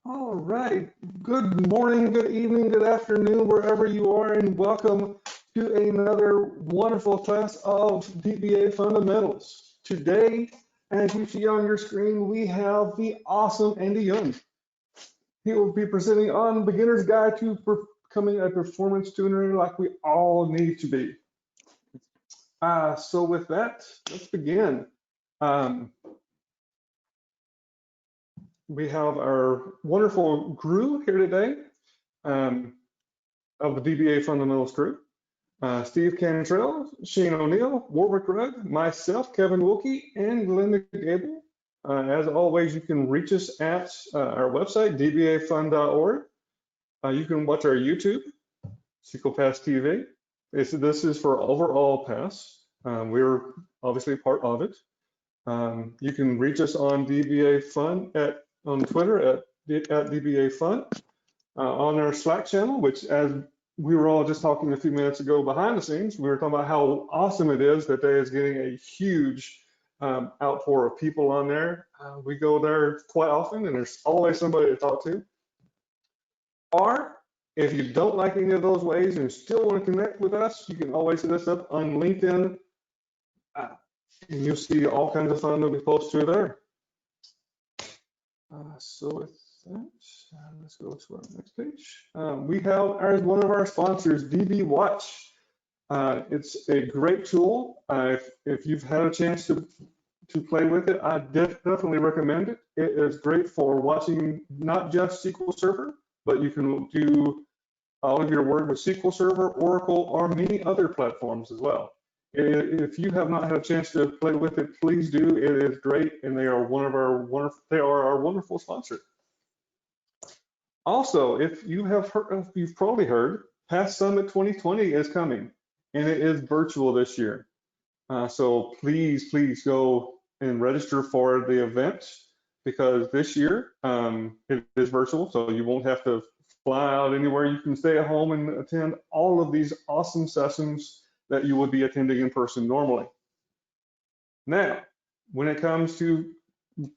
All right. Good morning, good evening, good afternoon, wherever you are, and welcome to another wonderful class of DBA fundamentals. Today, as you see on your screen, we have the awesome Andy Young. He will be presenting on Beginner's Guide to Becoming a Performance Tuner like we all need to be. So with that, let's begin. We have our wonderful crew here today of the DBA Fundamentals crew. Steve Cantrell, Shane O'Neill, Warwick Rudd, myself, Kevin Wilkie, and Glenda Gable. As always, you can reach us at our website, dbafund.org. You can watch our YouTube, SQL Pass TV. This is for overall pass. We're obviously part of it. You can reach us on DBA Fund on Twitter at DBA Fund, on our Slack channel, which, as we were all just talking a few minutes ago behind the scenes, we were talking about how awesome it is that there is getting a huge outpour of people on there. We go there quite often, and there's always somebody to talk to. Or if you don't like any of those ways and still want to connect with us, you can always hit us up on LinkedIn. And you'll see all kinds of fun that we post through there. So with that, let's go to our next page. We have as one of our sponsors, DB Watch. It's a great tool. If you've had a chance to play with it, I definitely recommend it. It is great for watching not just SQL Server, but you can do all of your work with SQL Server, Oracle, or many other platforms as well. If you have not had a chance to play with it, please do. It is great, and they are our wonderful sponsor. Also, if you have heard, you've probably heard, Pass Summit 2020 is coming, and it is virtual this year. So please go and register for the event, because this year it is virtual, so you won't have to fly out anywhere. You can stay at home and attend all of these awesome sessions that you would be attending in person normally. Now, when it comes to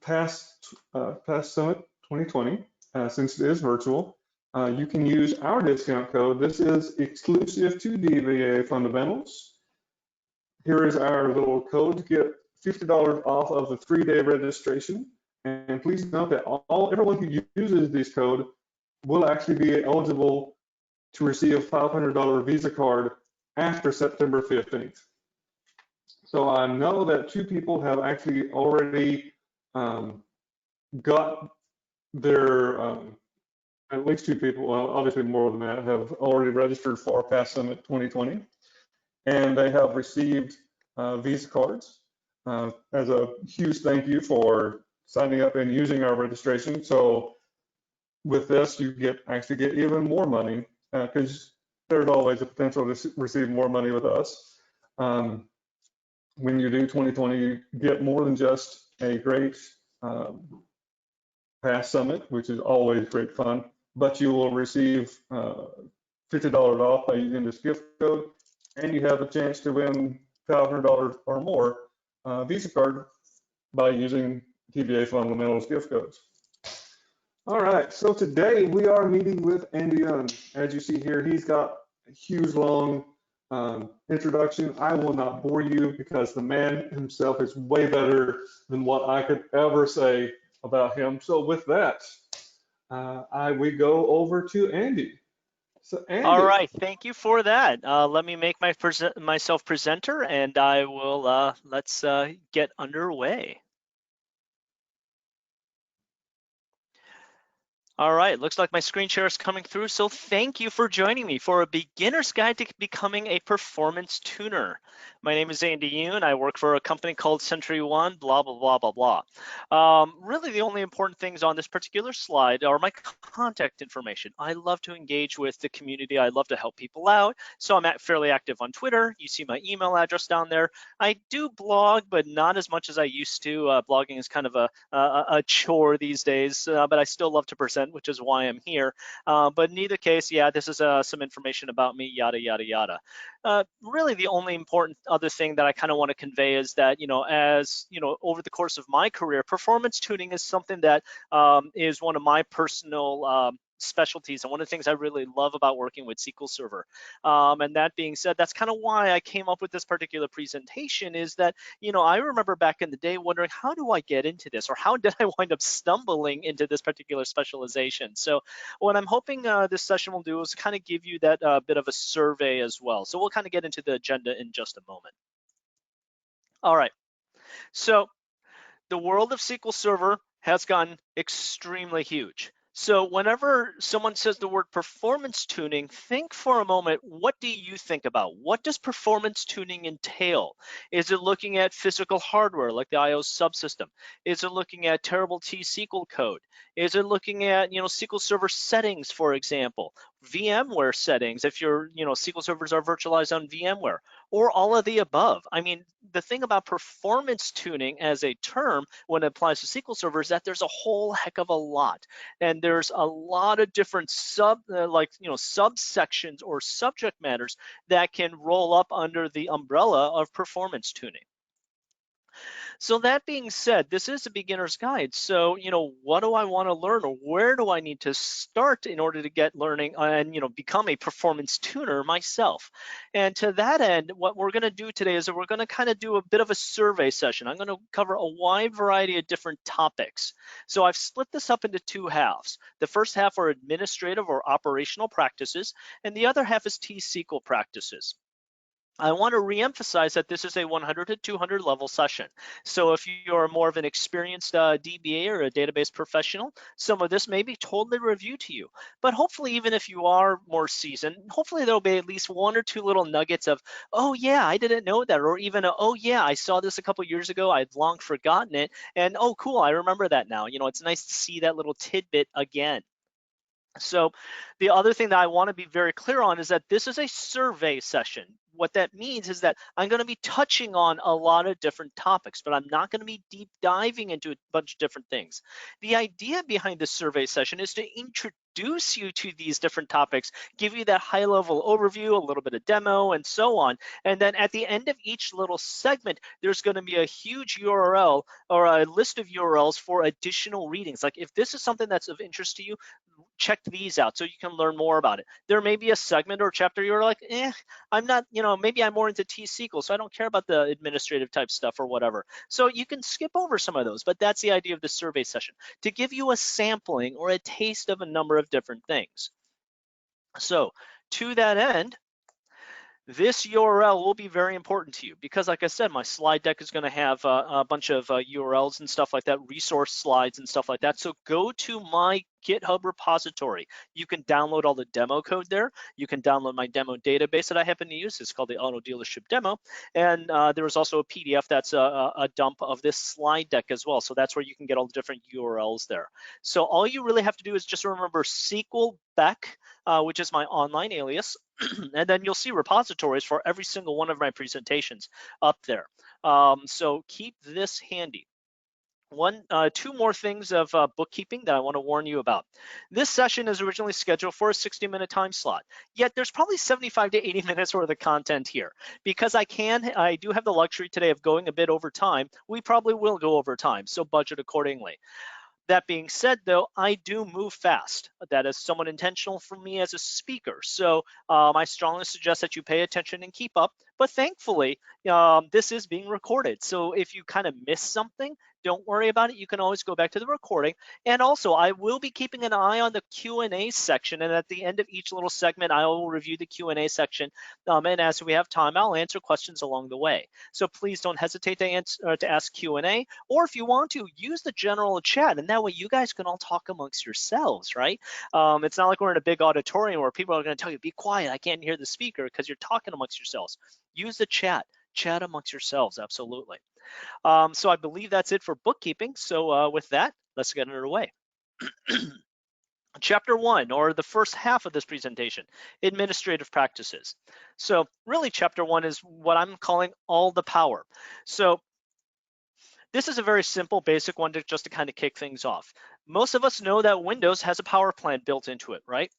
Pass Summit 2020, since it is virtual, you can use our discount code. This is exclusive to DBA Fundamentals. Here is our little code to get $50 off of the 3-day registration. And please note that everyone who uses this code will actually be eligible to receive a $500 Visa card after September 15th. So I know that 2 people have actually already got their, at least 2 people, well, obviously more than that, have already registered for Pass Summit 2020. And they have received Visa cards as a huge thank you for signing up and using our registration. So with this, you actually get even more money, because there's always a potential to receive more money with us. When you do 2020, you get more than just a great Pass Summit, which is always great fun, but you will receive $50 off by using this gift code, and you have a chance to win $500 or more Visa card by using DBA Fundamentals gift codes. All right, so today we are meeting with Andy Young. As you see here, he's got a huge, long introduction. I will not bore you because the man himself is way better than what I could ever say about him. So with that, we go over to Andy. So Andy. All right, thank you for that. Let me make myself presenter, and I will let's get underway. All right, looks like my screen share is coming through. So thank you for joining me for a beginner's guide to becoming a performance tuner. My name is Andy Yoon. I work for a company called Century One, blah, blah, blah, blah, blah. Really, the only important things on this particular slide are my contact information. I love to engage with the community. I love to help people out. So I'm fairly active on Twitter. You see my email address down there. I do blog, but not as much as I used to. Blogging is kind of a chore these days, but I still love to present relevant, which is why I'm here. But in either case, yeah, this is some information about me, yada, yada, yada. Really, the only important other thing that I kind of want to convey is that, as, over the course of my career, performance tuning is something that is one of my personal specialties and one of the things I really love about working with SQL Server. And that being said, that's kind of why I came up with this particular presentation, is that, I remember back in the day wondering, how do I get into this, or how did I wind up stumbling into this particular specialization? So what I'm hoping this session will do is kind of give you that bit of a survey as well. So we'll kind of get into the agenda in just a moment. All right, so the world of SQL Server has gotten extremely huge. So whenever someone says the word performance tuning, think for a moment, what do you think about? What does performance tuning entail? Is it looking at physical hardware like the I/O subsystem? Is it looking at terrible T-SQL code? Is it looking at, SQL Server settings, for example? VMware settings, if your, SQL servers are virtualized on VMware, or all of the above. I mean, the thing about performance tuning as a term when it applies to SQL Server is that there's a whole heck of a lot, and there's a lot of different subsections or subject matters that can roll up under the umbrella of performance tuning. So that being said, this is a beginner's guide. So, what do I want to learn, or where do I need to start in order to get learning and, become a performance tuner myself? And to that end, what we're going to do today is that we're going to kind of do a bit of a survey session. I'm going to cover a wide variety of different topics. So I've split this up into two halves. The first half are administrative or operational practices, and the other half is T-SQL practices. I want to reemphasize that this is a 100 to 200 level session. So if you're more of an experienced DBA or a database professional, some of this may be totally review to you. But hopefully, even if you are more seasoned, hopefully there'll be at least one or two little nuggets of, oh yeah, I didn't know that, or even, oh yeah, I saw this a couple years ago, I'd long forgotten it, and oh cool, I remember that now. It's nice to see that little tidbit again. So the other thing that I want to be very clear on is that this is a survey session. What that means is that I'm going to be touching on a lot of different topics, but I'm not going to be deep diving into a bunch of different things. The idea behind this survey session is to introduce you to these different topics, give you that high level overview, a little bit of demo, and so on. And then at the end of each little segment, there's going to be a huge URL or a list of URLs for additional readings. Like if this is something that's of interest to you, check these out so you can learn more about it. There may be a segment or chapter you're like, I'm not, maybe I'm more into T-SQL, so I don't care about the administrative type stuff or whatever. So you can skip over some of those, but that's the idea of the survey session, to give you a sampling or a taste of a number of different things. So to that end, this URL will be very important to you because, like I said, my slide deck is going to have a bunch of URLs and stuff like that, resource slides and stuff like that. So go to my GitHub repository. You can download all the demo code there. You can download my demo database that I happen to use. It's called the Auto Dealership Demo. And there is also a PDF that's a dump of this slide deck as well. So that's where you can get all the different URLs there. So all you really have to do is just remember SQL Beck, which is my online alias. And then you'll see repositories for every single one of my presentations up there. So keep this handy. Two more things of bookkeeping that I want to warn you about. This session is originally scheduled for a 60-minute time slot, yet there's probably 75 to 80 minutes worth of content here. Because I do have the luxury today of going a bit over time, we probably will go over time, so budget accordingly. That being said, though, I do move fast. That is somewhat intentional for me as a speaker. So I strongly suggest that you pay attention and keep up. But thankfully, this is being recorded. So if you kind of miss something, don't worry about it. You can always go back to the recording. And also, I will be keeping an eye on the Q&A section. And at the end of each little segment, I will review the Q&A section. And as we have time, I'll answer questions along the way. So please don't hesitate to ask Q&A. Or if you want to, use the general chat. And that way you guys can all talk amongst yourselves, right? It's not like we're in a big auditorium where people are going to tell you, be quiet, I can't hear the speaker, because you're talking amongst yourselves. Use the chat amongst yourselves, absolutely. So I believe that's it for bookkeeping. So with that, let's get underway. Chapter 1, or the first half of this presentation, administrative practices. So really, Chapter 1 is what I'm calling all the power. So this is a very simple, basic one just to kind of kick things off. Most of us know that Windows has a power plan built into it, right?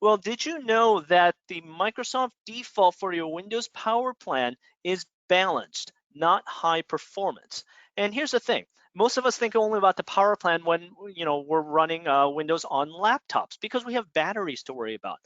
Well, did you know that the Microsoft default for your Windows power plan is balanced, not high performance? And here's the thing. Most of us think only about the power plan when we're running Windows on laptops because we have batteries to worry about.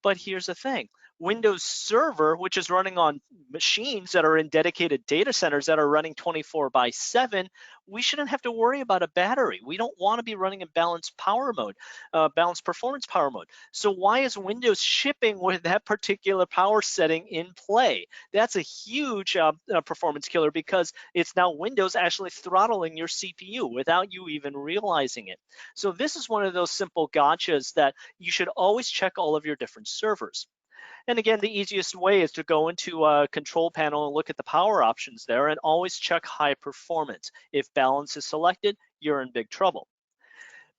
But here's the thing. Windows Server, which is running on machines that are in dedicated data centers that are running 24/7, we shouldn't have to worry about a battery. We don't want to be running in balanced power mode, balanced performance power mode. So why is Windows shipping with that particular power setting in play? That's a huge performance killer because it's now Windows actually throttling your CPU without you even realizing it. So this is one of those simple gotchas that you should always check all of your different servers. And again, the easiest way is to go into a control panel and look at the power options there and always check high performance. If balance is selected, you're in big trouble.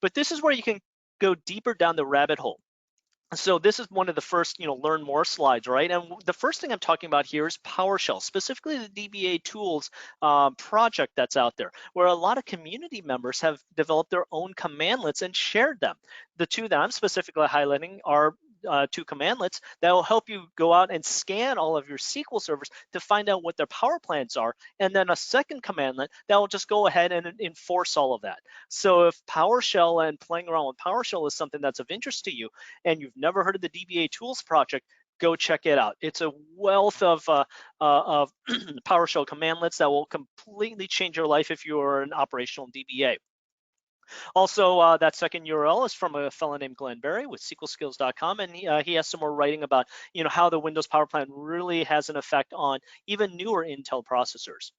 But this is where you can go deeper down the rabbit hole. So this is one of the first, learn more slides, right? And the first thing I'm talking about here is PowerShell, specifically the DBA tools project that's out there, where a lot of community members have developed their own commandlets and shared them. The two that I'm specifically highlighting are two commandlets that will help you go out and scan all of your SQL servers to find out what their power plans are, and then a second commandlet that will just go ahead and enforce all of that. So if PowerShell and playing around with PowerShell is something that's of interest to you, and you've never heard of the DBA Tools project, go check it out. It's a wealth of PowerShell commandlets that will completely change your life if you are an operational DBA. Also, that second URL is from a fellow named Glenn Berry with SQLskills.com, and he has some more writing about how the Windows Power Plan really has an effect on even newer Intel processors.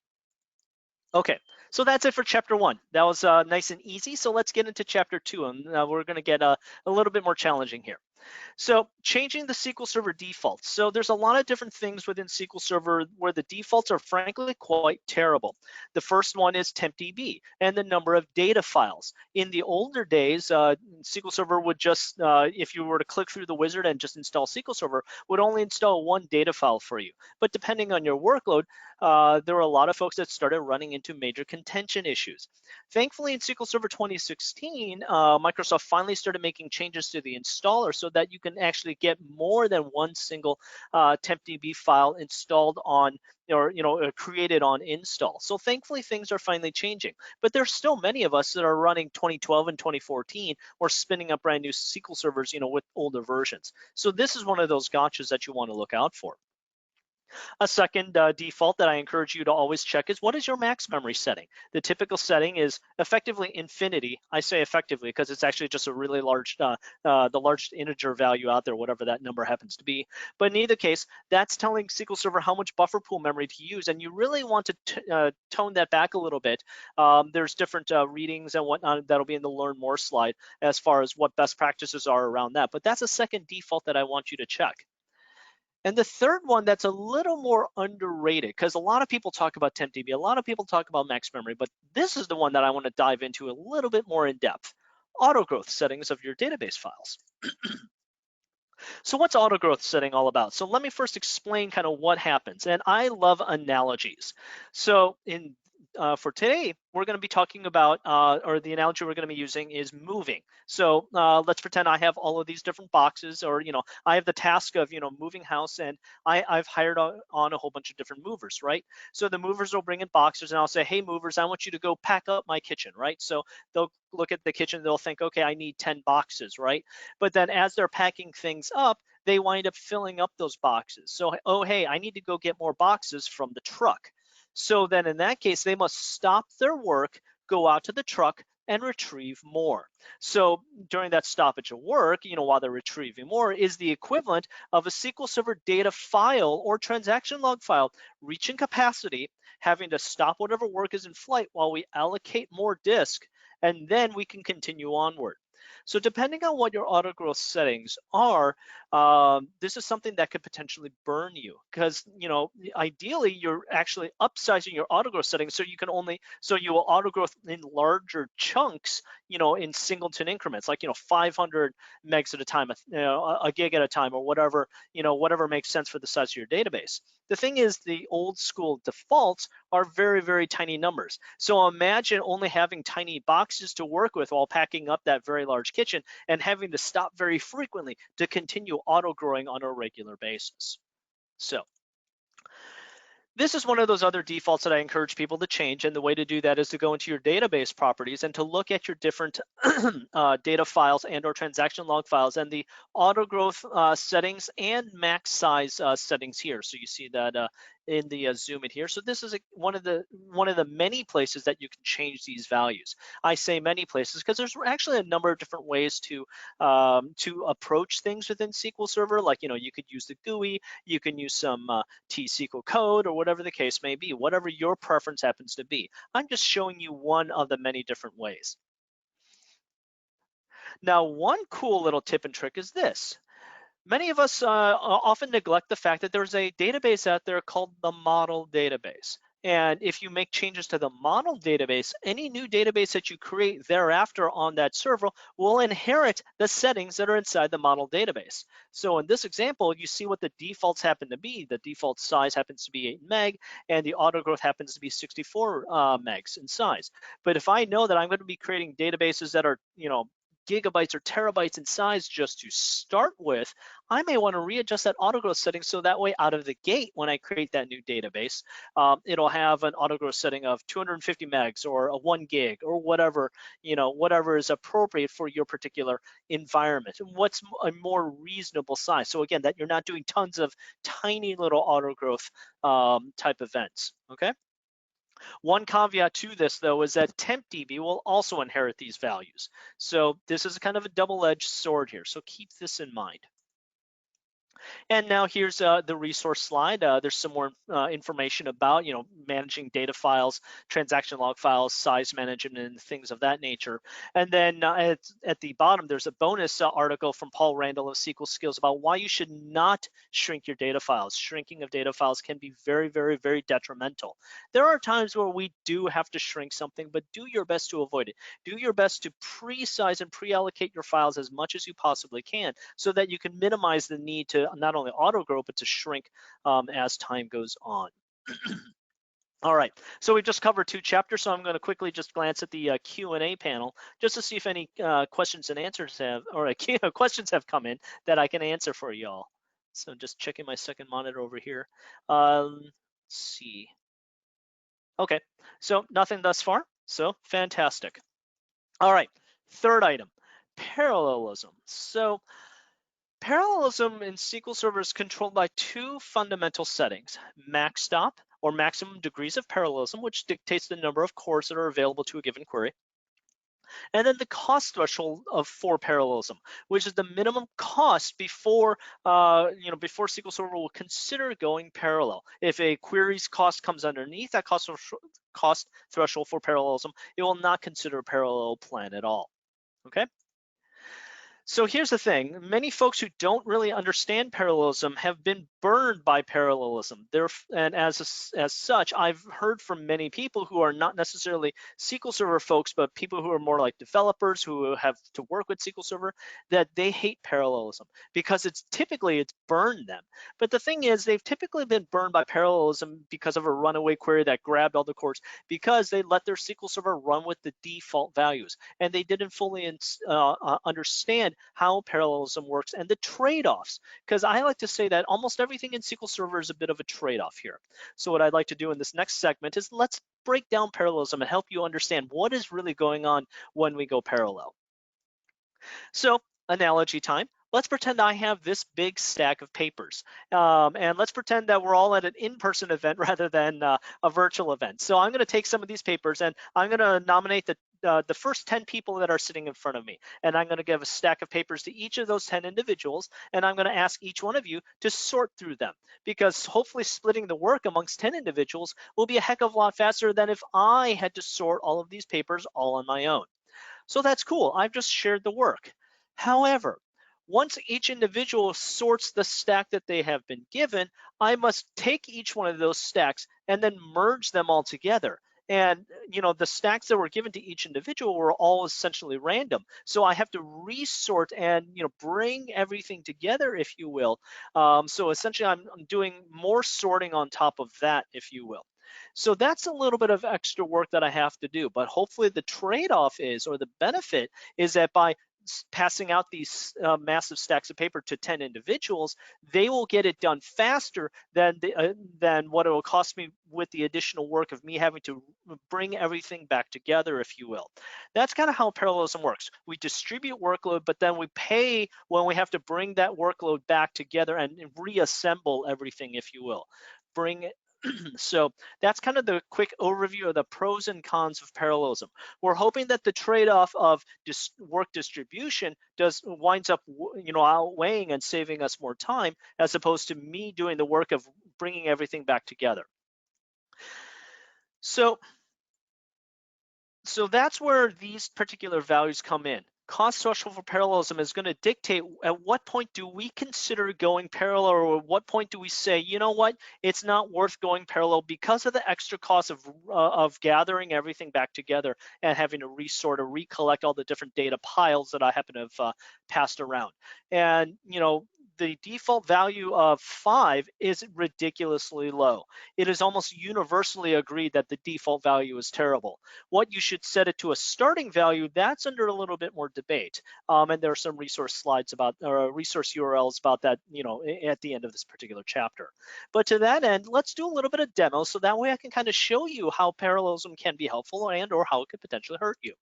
Okay, so that's it for chapter 1. That was nice and easy. So let's get into chapter 2, and we're going to get a little bit more challenging here. So changing the SQL Server defaults. So there's a lot of different things within SQL Server where the defaults are frankly quite terrible. The first one is TempDB and the number of data files. In the older days, SQL Server would just, if you were to click through the wizard and just install SQL Server, would only install one data file for you. But depending on your workload, there were a lot of folks that started running into major contention issues. Thankfully, in SQL Server 2016, Microsoft finally started making changes to the installer so that you can actually get more than one single TempDB file installed on or created on install. So thankfully things are finally changing, but there's still many of us that are running 2012 and 2014 or spinning up brand new SQL servers with older versions. So this is one of those gotchas that you want to look out for. A second default that I encourage you to always check is what is your max memory setting? The typical setting is effectively infinity. I say effectively because it's actually just a really large, the largest integer value out there, whatever that number happens to be. But in either case, that's telling SQL Server how much buffer pool memory to use, and you really want to tone that back a little bit. There's different readings and whatnot that'll be in the Learn More slide as far as what best practices are around that. But that's a second default that I want you to check. And the third one that's a little more underrated, because a lot of people talk about TempDB, a lot of people talk about max memory, but this is the one that I want to dive into a little bit more in depth. AutoGrowth settings of your database files. So what's AutoGrowth setting all about? So let me first explain kind of what happens. And I love analogies. So for today, we're going to be talking about, or the analogy we're going to be using is moving. So let's pretend I have all of these different boxes, or I have the task of moving house, and I've hired on a whole bunch of different movers, right? So the movers will bring in boxes, and I'll say, hey movers, I want you to go pack up my kitchen, right? So they'll look at the kitchen, they'll think, okay, I need 10 boxes, right? But then as they're packing things up, they wind up filling up those boxes. So, oh, hey, I need to go get more boxes from the truck. So then in that case, they must stop their work, go out to the truck, and retrieve more. So during that stoppage of work, while they're retrieving more, is the equivalent of a SQL Server data file or transaction log file reaching capacity, having to stop whatever work is in flight while we allocate more disk, and then we can continue onward. So depending on what your AutoGrowth settings are, this is something that could potentially burn you, because ideally you're actually upsizing your AutoGrowth settings so you will AutoGrowth in larger chunks, in singleton increments, like 500 megs at a time, a gig at a time, or whatever makes sense for the size of your database. The thing is, the old school defaults are very, very tiny numbers. So imagine only having tiny boxes to work with while packing up that very large kitchen and having to stop very frequently to continue auto-growing on a regular basis. So this is one of those other defaults that I encourage people to change, and the way to do that is to go into your database properties and to look at your different data files and or transaction log files and the auto growth settings and max size settings here. So you see that in the zoom in here. So this is one of the many places that you can change these values. I say many places because there's actually a number of different ways to approach things within SQL Server. Like, you could use the GUI, you can use some T-SQL code, or whatever the case may be, whatever your preference happens to be. I'm just showing you one of the many different ways. Now, one cool little tip and trick is this. Many of us often neglect the fact that there's a database out there called the model database. And if you make changes to the model database, any new database that you create thereafter on that server will inherit the settings that are inside the model database. So in this example, you see what the defaults happen to be. The default size happens to be 8 meg, and the auto growth happens to be 64 megs in size. But if I know that I'm going to be creating databases that are, gigabytes or terabytes in size just to start with, I may want to readjust that autogrowth setting so that way out of the gate when I create that new database, it'll have an autogrowth setting of 250 megs or a 1 gig or whatever, whatever is appropriate for your particular environment. And what's a more reasonable size? So again, that you're not doing tons of tiny little autogrowth type events, okay? One caveat to this, though, is that TempDB will also inherit these values. So this is kind of a double-edged sword here. So keep this in mind. And now here's the resource slide. There's some more information about, managing data files, transaction log files, size management, and things of that nature. And then at the bottom, there's a bonus article from Paul Randall of SQL Skills about why you should not shrink your data files. Shrinking of data files can be very, very, very detrimental. There are times where we do have to shrink something, but do your best to avoid it. Do your best to pre-size and pre-allocate your files as much as you possibly can so that you can minimize the need to not only auto grow, but to shrink as time goes on. All right, so we've just covered 2 chapters, so I'm going to quickly just glance at the Q&A panel just to see if any questions and answers have, or questions have come in that I can answer for y'all. So just checking my second monitor over here. Let's see. Okay, so nothing thus far, so fantastic. All right, third item, parallelism. So parallelism in SQL Server is controlled by 2 fundamental settings: max stop, or maximum degrees of parallelism, which dictates the number of cores that are available to a given query, and then the cost threshold for parallelism, which is the minimum cost before before SQL Server will consider going parallel. If a query's cost comes underneath that cost threshold for parallelism, it will not consider a parallel plan at all. Okay. So here's the thing, many folks who don't really understand parallelism have been burned by parallelism. And as such, I've heard from many people who are not necessarily SQL Server folks, but people who are more like developers who have to work with SQL Server, that they hate parallelism because it's burned them. But the thing is, they've typically been burned by parallelism because of a runaway query that grabbed all the cores because they let their SQL Server run with the default values, and they didn't fully understand how parallelism works and the trade-offs, because I like to say that almost everything in SQL Server is a bit of a trade-off here. So what I'd like to do in this next segment is let's break down parallelism and help you understand what is really going on when we go parallel. So analogy time. Let's pretend I have this big stack of papers, and let's pretend that we're all at an in-person event rather than a virtual event. So I'm going to take some of these papers and I'm going to nominate the first 10 people that are sitting in front of me, and I'm going to give a stack of papers to each of those 10 individuals, and I'm going to ask each one of you to sort through them, because hopefully splitting the work amongst 10 individuals will be a heck of a lot faster than if I had to sort all of these papers all on my own. So that's cool. I've just shared the work. However, once each individual sorts the stack that they have been given, I must take each one of those stacks and then merge them all together. And the stacks that were given to each individual were all essentially random. So I have to resort and bring everything together, if you will. So essentially I'm doing more sorting on top of that, if you will. So that's a little bit of extra work that I have to do, but hopefully the trade-off is, or the benefit is that by passing out these massive stacks of paper to 10 individuals, they will get it done faster than what it will cost me with the additional work of me having to bring everything back together, if you will. That's kind of how parallelism works. We distribute workload, but then we pay when we have to bring that workload back together and reassemble everything, if you will. So that's kind of the quick overview of the pros and cons of parallelism. We're hoping that the trade-off of work distribution winds up, outweighing and saving us more time, as opposed to me doing the work of bringing everything back together. So that's where these particular values come in. Cost threshold for parallelism is going to dictate at what point do we consider going parallel, or at what point do we say, you know what, it's not worth going parallel because of the extra cost of gathering everything back together and having to resort or recollect all the different data piles that I happen to have passed around. And the default value of 5 is ridiculously low. It is almost universally agreed that the default value is terrible. What you should set it to a starting value, that's under a little bit more debate. And there are some resource slides about, or resource URLs about that, at the end of this particular chapter. But to that end, let's do a little bit of demo so that way I can kind of show you how parallelism can be helpful and or how it could potentially hurt you.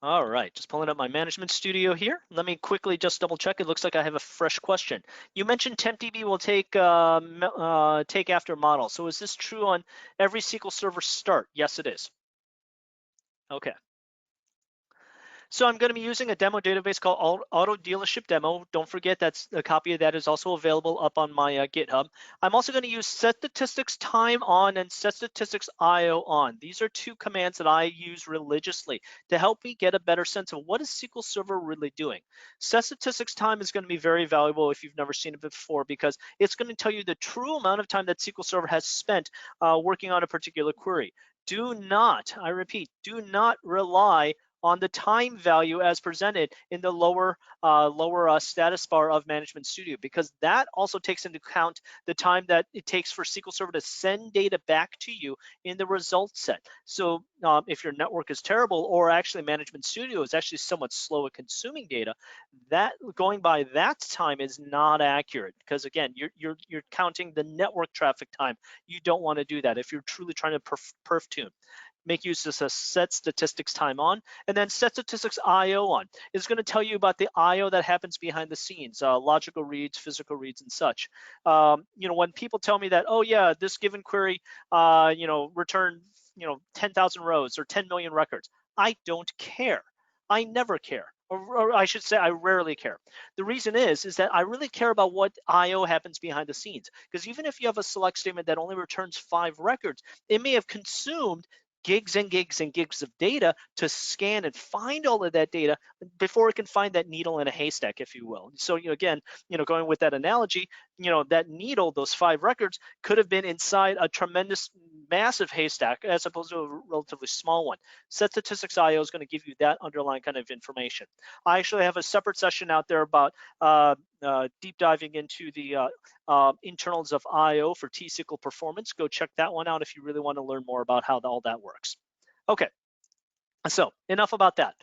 All right, just pulling up my management studio here. Let me quickly just double check. It looks like I have a fresh question. You mentioned TempDB will take after model. So is this true on every SQL Server start? Yes, it is. Okay. So I'm going to be using a demo database called Auto Dealership Demo. Don't forget that's a copy of that is also available up on my GitHub. I'm also going to use set statistics time on and set statistics IO on. These are two commands that I use religiously to help me get a better sense of what is SQL Server really doing. Set statistics time is going to be very valuable if you've never seen it before, because it's going to tell you the true amount of time that SQL Server has spent working on a particular query. Do not, I repeat, do not rely on the time value as presented in the lower status bar of Management Studio, because that also takes into account the time that it takes for SQL Server to send data back to you in the result set. So if your network is terrible, or actually Management Studio is actually somewhat slow at consuming data, that going by that time is not accurate, because again, you're counting the network traffic time. You don't want to do that if you're truly trying to perf tune. Make use of set statistics time on, and then set statistics IO on. It's going to tell you about the IO that happens behind the scenes, logical reads, physical reads, and such. When people tell me that, oh yeah, this given query, returned, 10,000 rows or 10 million records, I don't care. I never care. Or I should say, I rarely care. The reason is that I really care about what IO happens behind the scenes. Because even if you have a select statement that only returns 5 records, it may have consumed gigs and gigs and gigs of data to scan and find all of that data before it can find that needle in a haystack, if you will. So again, going with that analogy, that needle, those 5 records, could have been inside a tremendous, massive haystack as opposed to a relatively small one. Set statistics IO is going to give you that underlying kind of information. I actually have a separate session out there about deep diving into the internals of IO for T-SQL performance. Go check that one out if you really want to learn more about how all that works. Okay, so enough about that.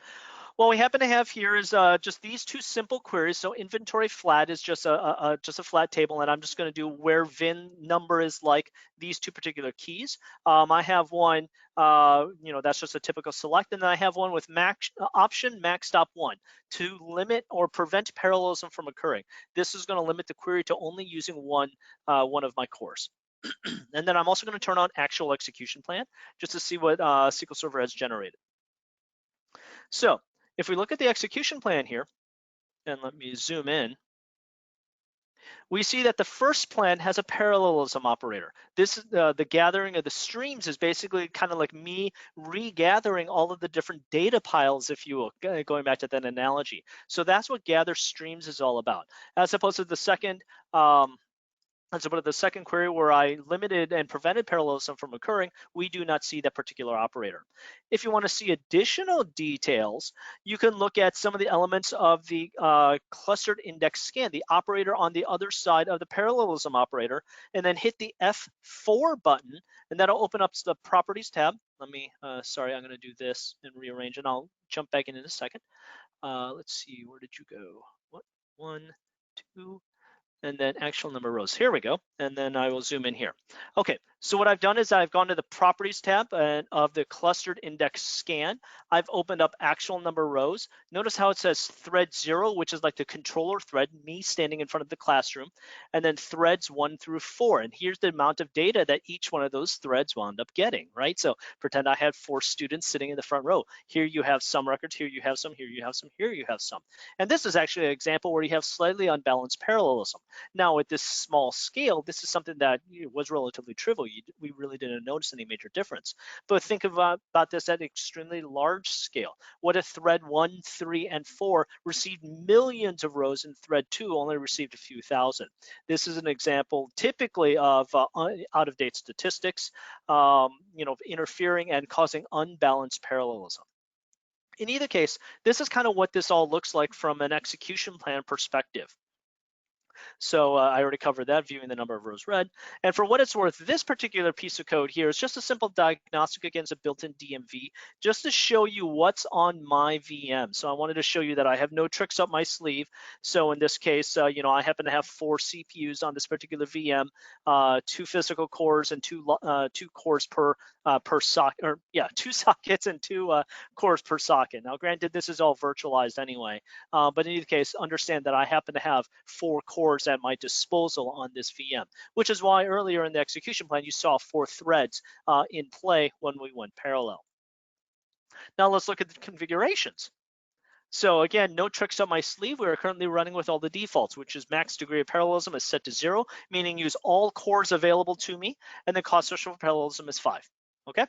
What we happen to have here is just these two simple queries. So inventory flat is just a flat table, and I'm just going to do where VIN number is like these two particular keys. I have one, that's just a typical select, and then I have one with option max stop 1 to limit or prevent parallelism from occurring. This is going to limit the query to only using one of my cores. And then I'm also going to turn on actual execution plan just to see what SQL Server has generated. So if we look at the execution plan here, and let me zoom in, we see that the first plan has a parallelism operator. This is the gathering of the streams is basically kind of like me regathering all of the different data piles, if you will, going back to that analogy. So that's what gather streams is all about, as opposed to the second Let's put it the second query where I limited and prevented parallelism from occurring, we do not see that particular operator. If you want to see additional details, you can look at some of the elements of the clustered index scan, the operator on the other side of the parallelism operator, and then hit the F4 button, and that'll open up the properties tab. Let me, sorry, I'm going to do this and rearrange, and I'll jump back in a second. Let's see, where did you go? What? 1, 2, and then actual number of rows. Here we go. And then I will zoom in here. Okay, so what I've done is I've gone to the properties tab of the clustered index scan. I've opened up actual number of rows. Notice how it says thread 0, which is like the controller thread, me standing in front of the classroom, and then threads 1 through 4. And here's the amount of data that each one of those threads wound up getting, right? So pretend I had 4 students sitting in the front row. Here you have some records, here you have some, here you have some, here you have some. And this is actually an example where you have slightly unbalanced parallelism. Now, at this small scale, this is something that was relatively trivial. We really didn't notice any major difference. But think about this at extremely large scale. What if thread 1, 3, and 4 received millions of rows and thread 2 only received a few thousand? This is an example typically of out-of-date statistics, interfering and causing unbalanced parallelism. In either case, this is kind of what this all looks like from an execution plan perspective. So I already covered that, viewing the number of rows read. And for what it's worth, this particular piece of code here is just a simple diagnostic against a built-in DMV, just to show you what's on my VM. So I wanted to show you that I have no tricks up my sleeve. So in this case, I happen to have 4 CPUs on this particular VM, 2 physical cores and 2 cores per socket, or 2 sockets and 2 cores per socket. Now, granted, this is all virtualized anyway, but in either case, understand that I happen to have 4 cores at my disposal on this VM, which is why earlier in the execution plan, you saw 4 threads in play when we went parallel. Now let's look at the configurations. So again, no tricks up my sleeve. We are currently running with all the defaults, which is max degree of parallelism is set to 0, meaning use all cores available to me, and the cost threshold for parallelism is 5, okay?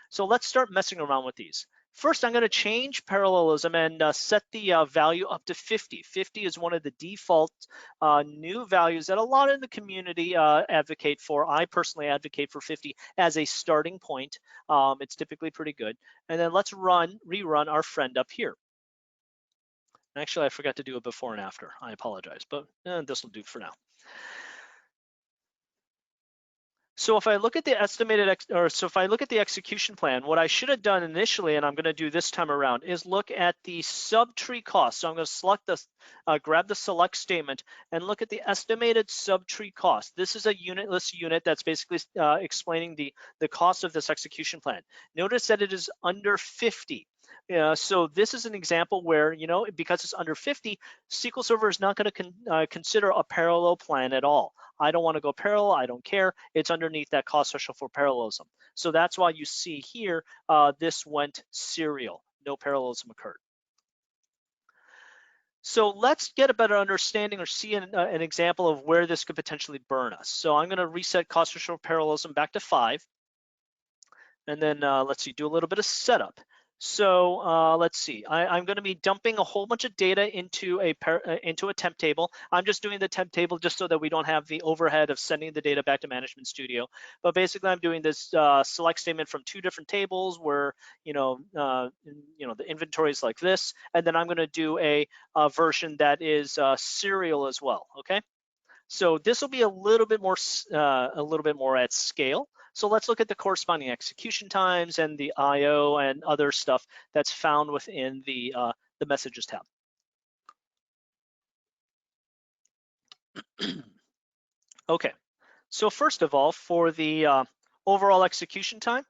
So let's start messing around with these. First, I'm going to change parallelism and set the value up to 50. 50 is one of the default new values that a lot in the community advocate for. I personally advocate for 50 as a starting point. It's typically pretty good. And then let's rerun our friend up here. Actually, I forgot to do it before and after. I apologize, but this will do for now. So if I look at the if I look at the execution plan, what I should have done initially, and I'm going to do this time around, is look at the subtree cost. So I'm going to select this, grab the select statement, and look at the estimated subtree cost. This is a unitless unit that's basically explaining the cost of this execution plan. Notice that it is under 50. So this is an example where, because it's under 50, SQL Server is not going to consider a parallel plan at all. I don't want to go parallel. I don't care. It's underneath that cost threshold for parallelism. So that's why you see here, this went serial. No parallelism occurred. So let's get a better understanding or see an example of where this could potentially burn us. So I'm going to reset cost threshold parallelism back to 5. And then let's see, do a little bit of setup. So let's see, I'm going to be dumping a whole bunch of data into a temp table. I'm just doing the temp table just so that we don't have the overhead of sending the data back to Management Studio. But basically, I'm doing this select statement from 2 different tables where the inventory is like this, and then I'm going to do a version that is serial as well. Okay, so this will be a little bit more at scale. So let's look at the corresponding execution times and the I/O and other stuff that's found within the Messages tab. Okay, so first of all, for the overall execution time,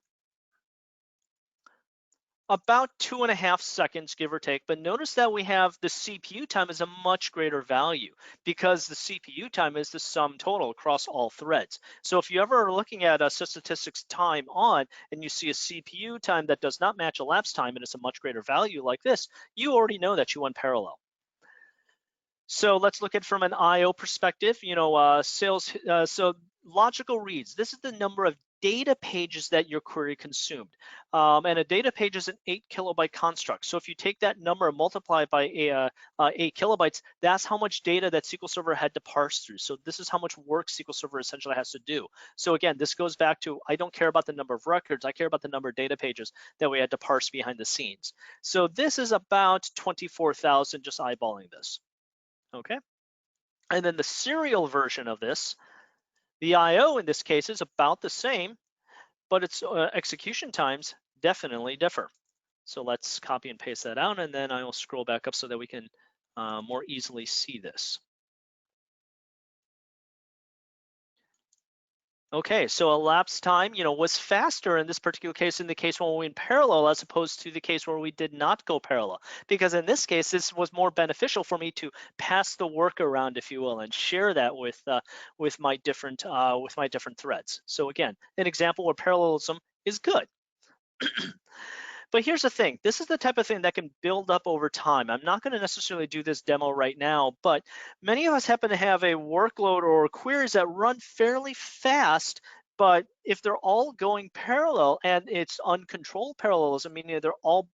about 2.5 seconds, give or take. But notice that we have the CPU time is a much greater value because the CPU time is the sum total across all threads. So if you ever are looking at a statistics time on and you see a CPU time that does not match elapsed time and it's a much greater value like this, you already know that you went parallel. So let's look at from an I/O perspective, so logical reads. This is the number of data pages that your query consumed. And a data page is an 8 kilobyte construct. So if you take that number and multiply it by 8 kilobytes, that's how much data that SQL Server had to parse through. So this is how much work SQL Server essentially has to do. So again, this goes back to, I don't care about the number of records, I care about the number of data pages that we had to parse behind the scenes. So this is about 24,000, just eyeballing this, okay? And then the serial version of this, the I/O in this case is about the same, but its execution times definitely differ. So let's copy and paste that out, and then I will scroll back up so that we can more easily see this. Okay, so elapsed time, was faster in this particular case, in the case when we went parallel, as opposed to the case where we did not go parallel. Because in this case, this was more beneficial for me to pass the work around, if you will, and share that with my different threads. So again, an example where parallelism is good. But here's the thing, this is the type of thing that can build up over time. I'm not going to necessarily do this demo right now, but many of us happen to have a workload or queries that run fairly fast, but if they're all going parallel and it's uncontrolled parallelism, meaning they're all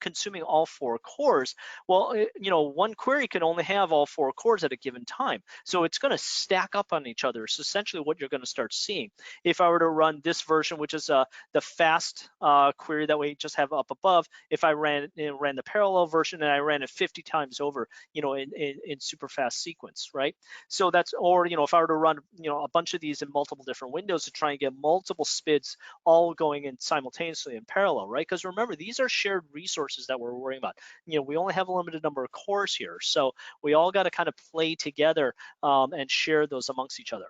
consuming all 4 cores, well, one query can only have all 4 cores at a given time. So it's going to stack up on each other. It's essentially what you're going to start seeing. If I were to run this version, which is the fast query that we just have up above, if I ran the parallel version and I ran it 50 times over, in super fast sequence, right? So that's, or if I were to run a bunch of these in multiple different windows to try and get multiple SPIDs all going in simultaneously in parallel, right? Because remember, these are shared resources that we're worrying about. We only have a limited number of cores here, so we all got to kind of play together and share those amongst each other.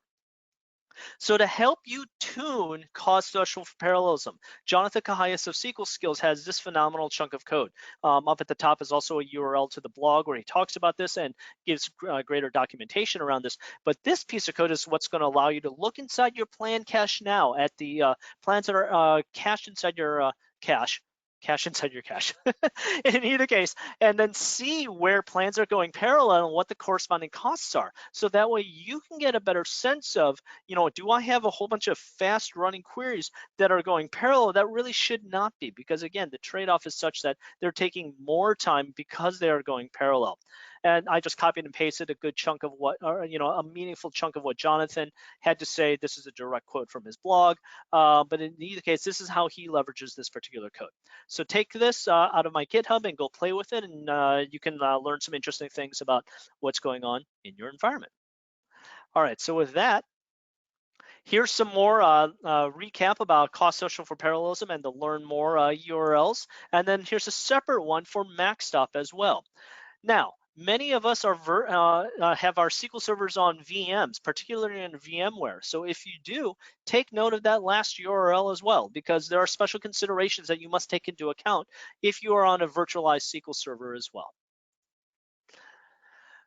So to help you tune cost threshold for parallelism, Jonathan Cahias of SQL Skills has this phenomenal chunk of code. Up at the top is also a URL to the blog where he talks about this and gives greater documentation around this. But this piece of code is what's going to allow you to look inside your plan cache now at the plans that are cached inside your cache inside your cache in either case, and then see where plans are going parallel and what the corresponding costs are. So that way you can get a better sense of, do I have a whole bunch of fast running queries that are going parallel? That really should not be, because again, the trade-off is such that they're taking more time because they are going parallel. And I just copied and pasted a good chunk of what, or a meaningful chunk of what Jonathan had to say. This is a direct quote from his blog, but in either case, this is how he leverages this particular code. So take this out of my GitHub and go play with it, and you can learn some interesting things about what's going on in your environment. All right, so with that, here's some more recap about cost threshold for parallelism and the learn more URLs. And then here's a separate one for MacStop as well. Now, many of us have our SQL servers on VMs, particularly in VMware. So if you do, take note of that last URL as well, because there are special considerations that you must take into account if you are on a virtualized SQL server as well.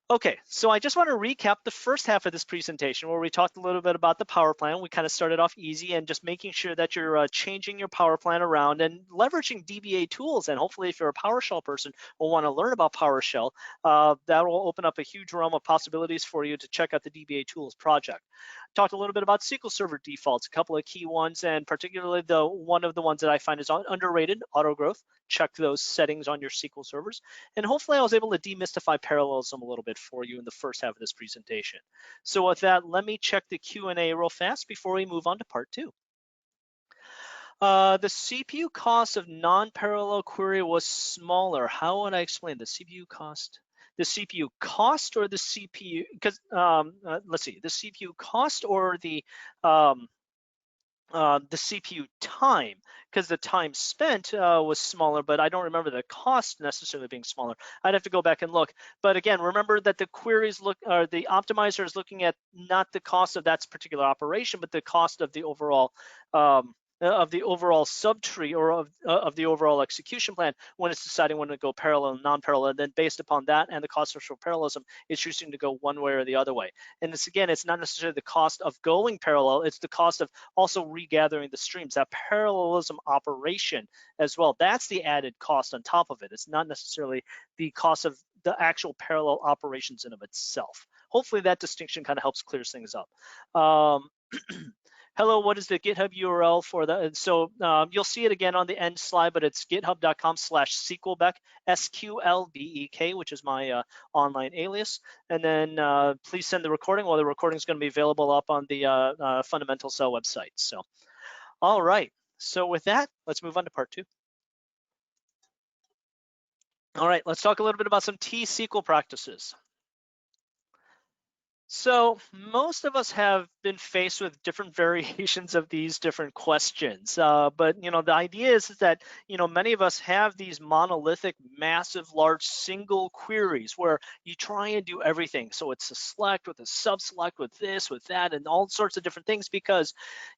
Okay, so I just want to recap the first half of this presentation where we talked a little bit about the power plan. We kind of started off easy and just making sure that you're changing your power plan around and leveraging DBA tools. And hopefully if you're a PowerShell person will want to learn about PowerShell, that will open up a huge realm of possibilities for you to check out the DBA tools project. Talked a little bit about SQL Server defaults, a couple of key ones, and particularly one of the ones that I find is underrated, AutoGrowth. Check those settings on your SQL servers. And hopefully I was able to demystify parallelism a little bit for you in the first half of this presentation. So with that, let me check the Q&A real fast before we move on to part 2. The CPU cost of non-parallel query was smaller. How would I explain the CPU cost? The CPU cost or the CPU, because let's see, the CPU cost or the CPU time, because the time spent was smaller, but I don't remember the cost necessarily being smaller. I'd have to go back and look. But again, remember that the queries the optimizer is looking at not the cost of that particular operation, but the cost of the overall subtree or of the overall execution plan when it's deciding when to go parallel and non-parallel. And then based upon that and the cost of parallelism, it's choosing to go one way or the other way. And it's not necessarily the cost of going parallel, it's the cost of also regathering the streams, that parallelism operation as well. That's the added cost on top of it. It's not necessarily the cost of the actual parallel operations in of itself. Hopefully that distinction kind of helps clear things up. hello, what is the GitHub URL for that? And so you'll see it again on the end slide, but it's github.com/SQLBeck, SQLBEK, which is my online alias. And then please send the recording. Well, the recording is going to be available up on the Fundamental Cell website. So, all right. So with that, let's move on to part 2. All right, let's talk a little bit about some T-SQL practices. So most of us have been faced with different variations of these different questions, but the idea is that many of us have these monolithic, massive, large single queries where you try and do everything. So it's a select with a subselect with this, with that, and all sorts of different things because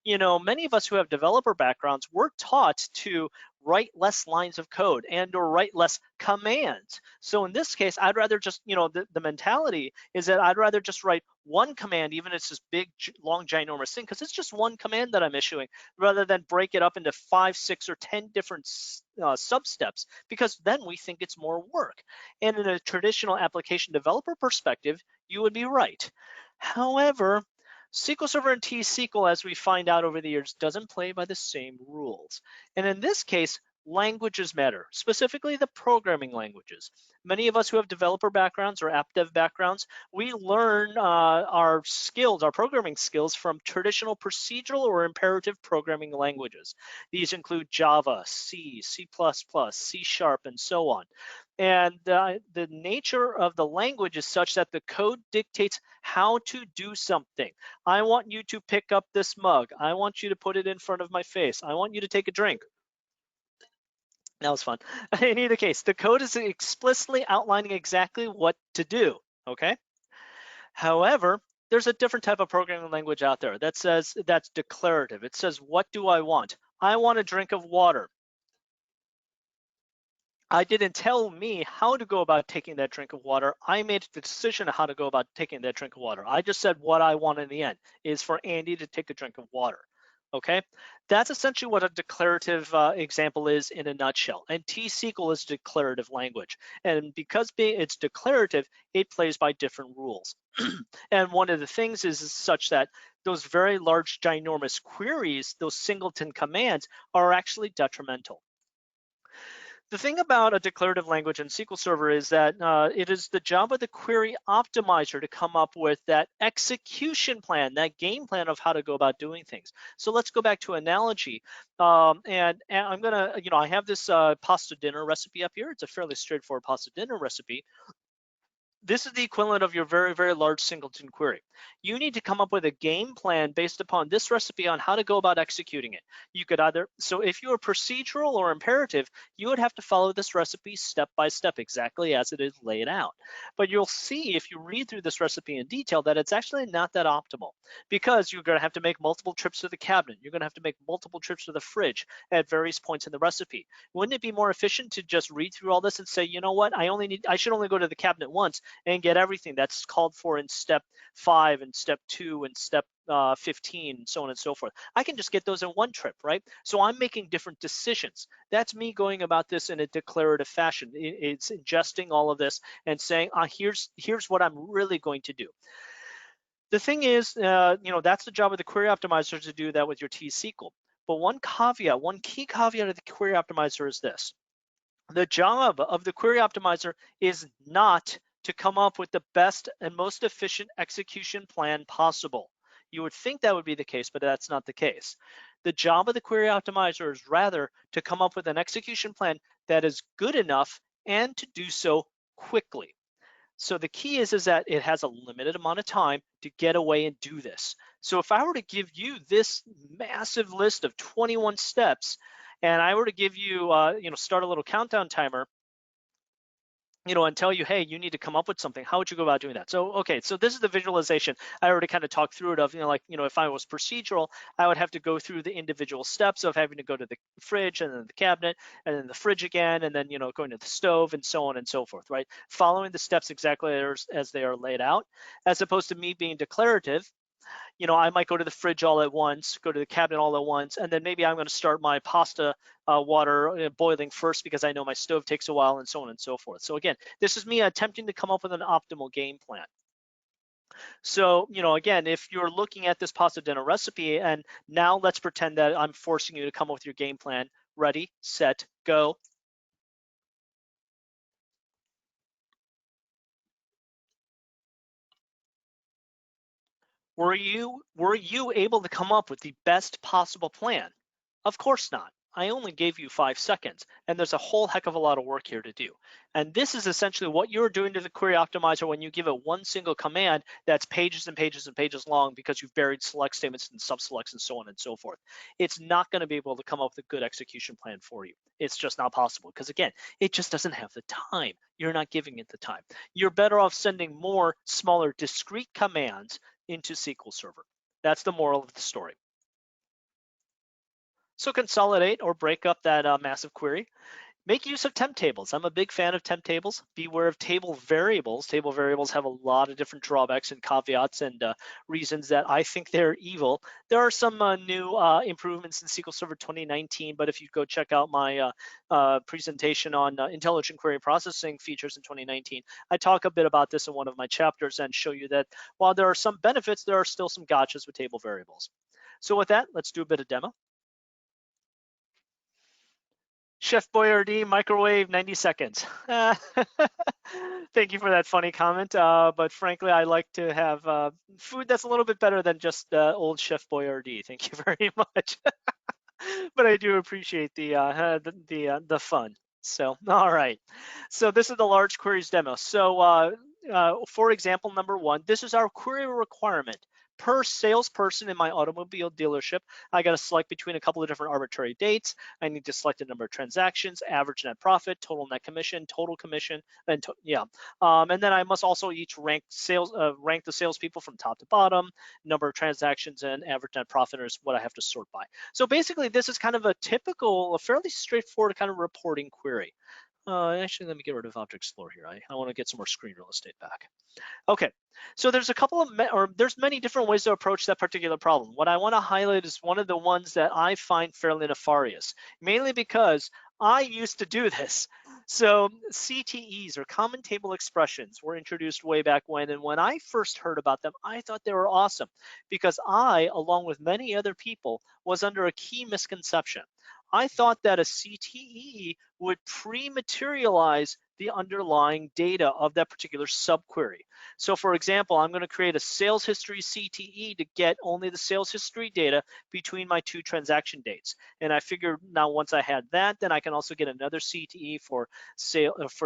many of us who have developer backgrounds, we're taught to write less lines of code and or write less commands. So in this case, I'd rather just, the mentality is that I'd rather just write one command, even if it's this big, long, ginormous thing, because it's just one command that I'm issuing, rather than break it up into 5, 6, or 10 different sub-steps, because then we think it's more work. And in a traditional application developer perspective, you would be right. However, SQL Server and T-SQL, as we find out over the years, doesn't play by the same rules. And in this case, languages matter, specifically the programming languages. Many of us who have developer backgrounds or app dev backgrounds, we learn our skills, our programming skills from traditional procedural or imperative programming languages. These include Java, C, C++, C#, and so on. And the nature of the language is such that the code dictates how to do something. I want you to pick up this mug. I want you to put it in front of my face. I want you to take a drink. That was fun. In either case, the code is explicitly outlining exactly what to do, okay? However, there's a different type of programming language out there that says that's declarative. It says, what do I want? I want a drink of water. I didn't tell me how to go about taking that drink of water. I made the decision of how to go about taking that drink of water. I just said what I want in the end is for Andy to take a drink of water. Okay, that's essentially what a declarative example is in a nutshell. And T-SQL is a declarative language. And because it's declarative, it plays by different rules. And one of the things is such that those very large, ginormous queries, those singleton commands, are actually detrimental. The thing about a declarative language in SQL Server is that it is the job of the query optimizer to come up with that execution plan, that game plan of how to go about doing things. So let's go back to analogy. And I'm gonna, I have this pasta dinner recipe up here. It's a fairly straightforward pasta dinner recipe. This is the equivalent of your very, very large singleton query. You need to come up with a game plan based upon this recipe on how to go about executing it. You could either, so if you are procedural or imperative, you would have to follow this recipe step by step, exactly as it is laid out. But you'll see if you read through this recipe in detail that it's actually not that optimal, because you're gonna have to make multiple trips to the cabinet. You're gonna have to make multiple trips to the fridge at various points in the recipe. Wouldn't it be more efficient to just read through all this and say, you know what, I should only go to the cabinet once and get everything that's called for in step 5 and step 2 and step 15 and so on and so forth. I can just get those in one trip, right? So I'm making different decisions. That's me going about this in a declarative fashion. It's ingesting all of this and saying, here's what I'm really going to do. The thing is, that's the job of the query optimizer to do that with your T-SQL. But one key caveat of the query optimizer is this. The job of the query optimizer is not to come up with the best and most efficient execution plan possible. You would think that would be the case, but that's not the case. The job of the query optimizer is rather to come up with an execution plan that is good enough and to do so quickly. So the key is that it has a limited amount of time to get away and do this. So if I were to give you this massive list of 21 steps, and I were to give you, start a little countdown timer, and tell you, hey, you need to come up with something, how would you go about doing that? So, okay, so this is the visualization. I already kind of talked through it of, if I was procedural, I would have to go through the individual steps of having to go to the fridge and then the cabinet and then the fridge again, and then, going to the stove and so on and so forth, right? Following the steps exactly as they are laid out, as opposed to me being declarative. I might go to the fridge all at once, go to the cabinet all at once, and then maybe I'm going to start my pasta water boiling first because I know my stove takes a while and so on and so forth. So again, this is me attempting to come up with an optimal game plan. So, again, if you're looking at this pasta dinner recipe, and now let's pretend that I'm forcing you to come up with your game plan. Ready, set, go. Were you able to come up with the best possible plan? Of course not. I only gave you 5 seconds, and there's a whole heck of a lot of work here to do. And this is essentially what you're doing to the query optimizer when you give it one single command that's pages and pages and pages long because you've buried select statements and subselects and so on and so forth. It's not going to be able to come up with a good execution plan for you. It's just not possible because, again, it just doesn't have the time. You're not giving it the time. You're better off sending more smaller discrete commands into SQL Server. That's the moral of the story. So consolidate or break up that massive query. Make use of temp tables. I'm a big fan of temp tables. Beware of table variables. Table variables have a lot of different drawbacks and caveats and reasons that I think they're evil. There are some new improvements in SQL Server 2019, but if you go check out my presentation on intelligent query processing features in 2019, I talk a bit about this in one of my chapters and show you that while there are some benefits, there are still some gotchas with table variables. So with that, let's do a bit of demo. Chef Boyardee, microwave, 90 seconds. Thank you for that funny comment. But frankly, I like to have food that's a little bit better than just old Chef Boyardee. Thank you very much. But I do appreciate the fun. So, all right. So this is the large queries demo. So for example, number 1, this is our query requirement. Per salesperson in my automobile dealership, I got to select between a couple of different arbitrary dates. I need to select a number of transactions, average net profit, total net commission, total commission, and and then I must also each rank the salespeople from top to bottom, number of transactions, and average net profit is what I have to sort by. So basically, this is kind of a fairly straightforward kind of reporting query. Actually, let me get rid of Object Explorer here. I want to get some more screen real estate back. Okay, so there's a couple of, there's many different ways to approach that particular problem. What I want to highlight is one of the ones that I find fairly nefarious, mainly because I used to do this. So CTEs, or common table expressions, were introduced way back when, and when I first heard about them, I thought they were awesome because I, along with many other people, was under a key misconception. I thought that a CTE would pre-materialize the underlying data of that particular subquery. So for example, I'm going to create a sales history CTE to get only the sales history data between my 2 transaction dates. And I figured now once I had that, then I can also get another CTE for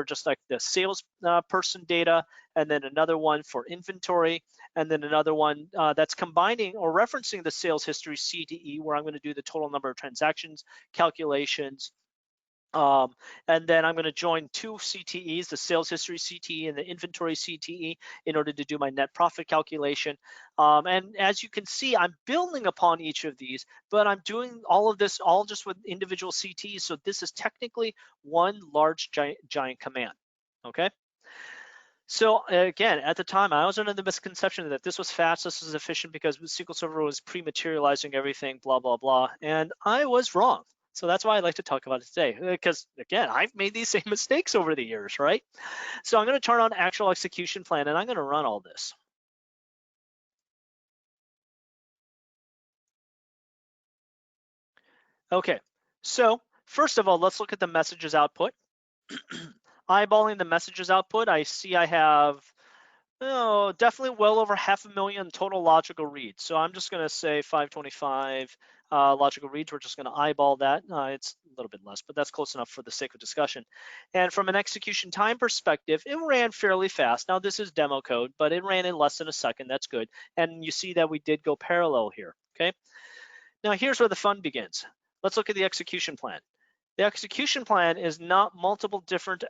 just like the sales person data, and then another one for inventory, and then another one that's combining or referencing the sales history CTE, where I'm going to do the total number of transactions calculations. And then I'm going to join 2 CTEs, the sales history CTE and the inventory CTE, in order to do my net profit calculation. And as you can see, I'm building upon each of these, but I'm doing all of this all just with individual CTEs. So this is technically one large giant command. Okay. So again, at the time, I was under the misconception that this was fast, this was efficient because SQL Server was pre-materializing everything, blah, blah, blah. And I was wrong. So that's why I'd like to talk about it today, because again, I've made these same mistakes over the years, right? So I'm going to turn on actual execution plan, and I'm going to run all this. Okay, so first of all, let's look at the messages output. Eyeballing the messages output, I see I have definitely well over 500,000 total logical reads. So I'm just going to say 525 logical reads. We're just going to eyeball that. It's a little bit less, but that's close enough for the sake of discussion. And from an execution time perspective, it ran fairly fast. Now this is demo code, but it ran in less than a second. That's good. And you see that we did go parallel here. Okay. Now here's where the fun begins. Let's look at the execution plan. The execution plan is not multiple different,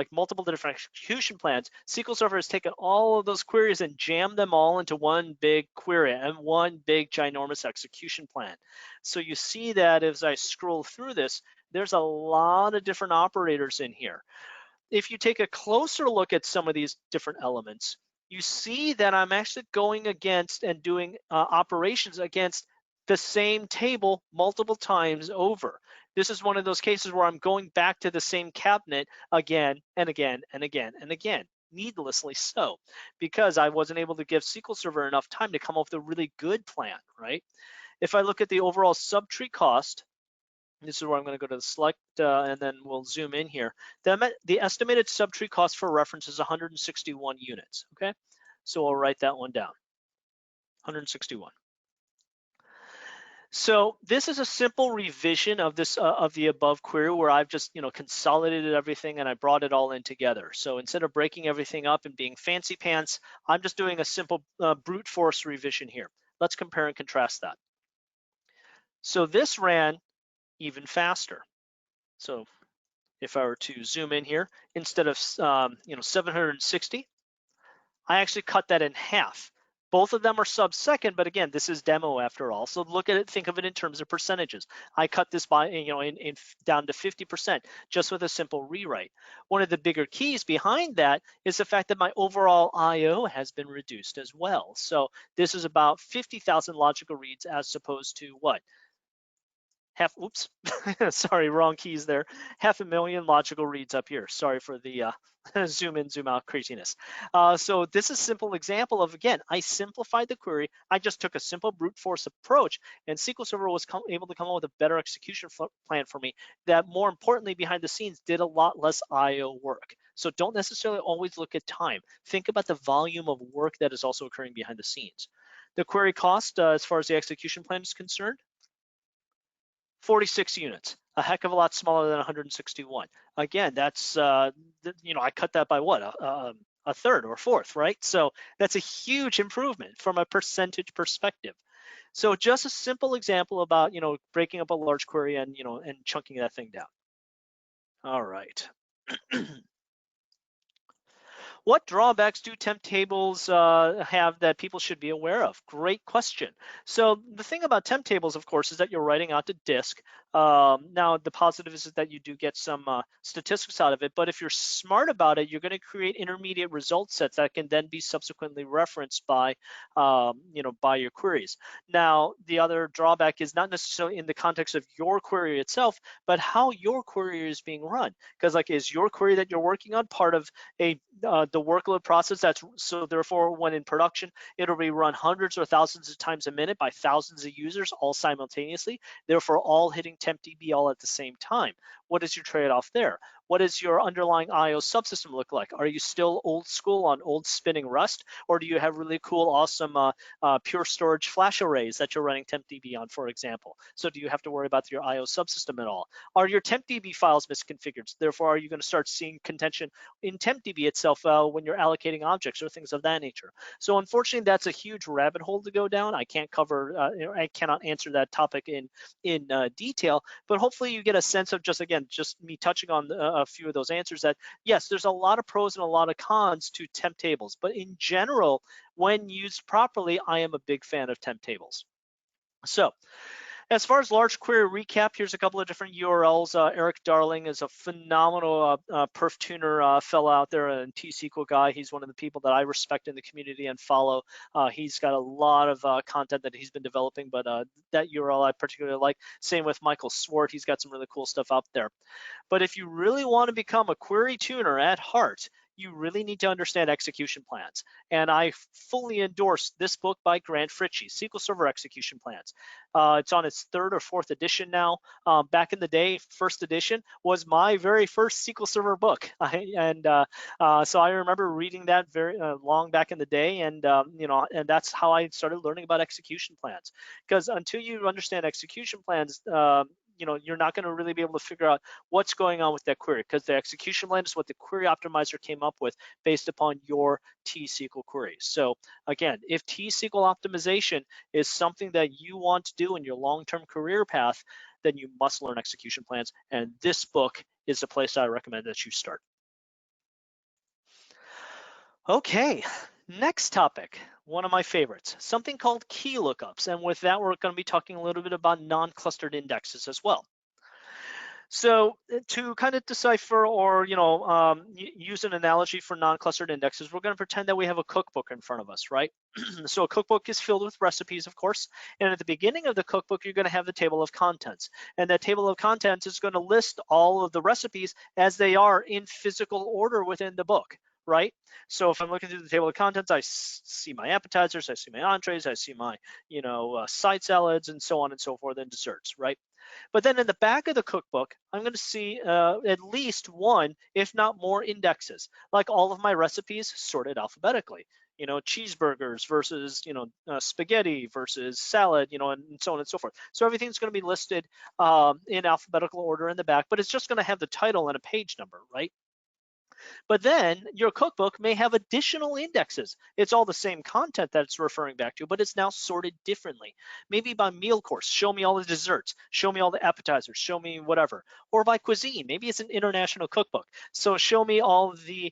multiple different execution plans. SQL Server has taken all of those queries and jammed them all into one big query and one big ginormous execution plan. So you see that as I scroll through this, there's a lot of different operators in here. If you take a closer look at some of these different elements, you see that I'm actually going against and doing operations against the same table multiple times over. This is one of those cases where I'm going back to the same cabinet again and again and again and again. needlessly so, because I wasn't able to give SQL Server enough time to come up with a really good plan, right? If I look at the overall subtree cost, this is where I'm going to go to the select and then we'll zoom in here. The estimated subtree cost for reference is 161 units, okay? So I'll write that one down, 161. So this is a simple revision of this of the above query where I've just consolidated everything and I brought it all in together. So instead of breaking everything up and being fancy pants, I'm just doing a simple brute force revision here. Let's compare and contrast that. So this ran even faster. So if I were to zoom in here, instead of 760, I actually cut that in half. Both of them are sub-second, but again, this is demo after all. So look at it, think of it in terms of percentages. I cut this by down to 50% just with a simple rewrite. One of the bigger keys behind that is the fact that my overall I/O has been reduced as well. So this is about 50,000 logical reads as opposed to what? Oops, sorry, wrong keys there. 500,000 logical reads up here. Sorry for the zoom in, zoom out craziness. So this is a simple example of, again, I simplified the query. I just took a simple brute force approach, and SQL Server was able to come up with a better execution plan for me that, more importantly, behind the scenes, did a lot less I/O work. So don't necessarily always look at time. Think about the volume of work that is also occurring behind the scenes. The query cost, as far as the execution plan is concerned, 46 units, a heck of a lot smaller than 161. Again, that's, I cut that by what, a third or a fourth, right? So that's a huge improvement from a percentage perspective. So just a simple example about, breaking up a large query and, and chunking that thing down. All right. What drawbacks do temp tables have that people should be aware of? Great question. So the thing about temp tables, of course, is that you're writing out to disk. Now, the positive is that you do get some statistics out of it, but if you're smart about it, you're going to create intermediate result sets that can then be subsequently referenced by, by your queries. Now, the other drawback is not necessarily in the context of your query itself, but how your query is being run. Because, like, is your query that you're working on part of the workload process so therefore when in production it'll be run hundreds or thousands of times a minute by thousands of users all simultaneously, therefore all hitting TempDB all at the same time? What is your trade-off there? What does your underlying I/O subsystem look like? Are you still old school on old spinning Rust, or do you have really cool, awesome pure storage flash arrays that you're running TempDB on, for example? So do you have to worry about your I/O subsystem at all? Are your TempDB files misconfigured? Therefore, are you going to start seeing contention in TempDB itself when you're allocating objects or things of that nature? So unfortunately, that's a huge rabbit hole to go down. I can't cover, I cannot answer that topic in detail, but hopefully you get a sense of just me touching on a few of those answers that, yes, there's a lot of pros and a lot of cons to temp tables, but in general, when used properly, I am a big fan of temp tables. So as far as large query recap, here's a couple of different URLs. Eric Darling is a phenomenal perf tuner fellow out there, and T-SQL guy. He's one of the people that I respect in the community and follow. He's got a lot of content that he's been developing, but that URL I particularly like. Same with Michael Swart. He's got some really cool stuff out there. But if you really want to become a query tuner at heart, you really need to understand execution plans. And I fully endorse this book by Grant Fritchie, SQL Server Execution Plans. It's on its 3rd or 4th edition now. Back in the day, 1st edition was my very first SQL Server book. So I remember reading that very long back in the day, and and that's how I started learning about execution plans. Because until you understand execution plans, you're not going to really be able to figure out what's going on with that query, because the execution plan is what the query optimizer came up with based upon your T-SQL queries. So again, if T-SQL optimization is something that you want to do in your long-term career path, then you must learn execution plans, and this book is the place I recommend that you start. Okay, next topic, one of my favorites, something called key lookups. And with that, we're going to be talking a little bit about non-clustered indexes as well. So to kind of decipher or use an analogy for non-clustered indexes, we're going to pretend that we have a cookbook in front of us, right? So a cookbook is filled with recipes, of course, and at the beginning of the cookbook, you're going to have the table of contents, and that table of contents is going to list all of the recipes as they are in physical order within the book, right? So if I'm looking through the table of contents, I see my appetizers, I see my entrees, I see my, side salads, and so on and so forth, and desserts, right? But then in the back of the cookbook, I'm going to see at least one, if not more, indexes, like all of my recipes sorted alphabetically. Cheeseburgers versus, spaghetti versus salad, and so on and so forth. So everything's going to be listed in alphabetical order in the back, but it's just going to have the title and a page number, right? But then your cookbook may have additional indexes. It's all the same content that it's referring back to, but it's now sorted differently. Maybe by meal course, show me all the desserts, show me all the appetizers, show me whatever. Or by cuisine, maybe it's an international cookbook. So show me all the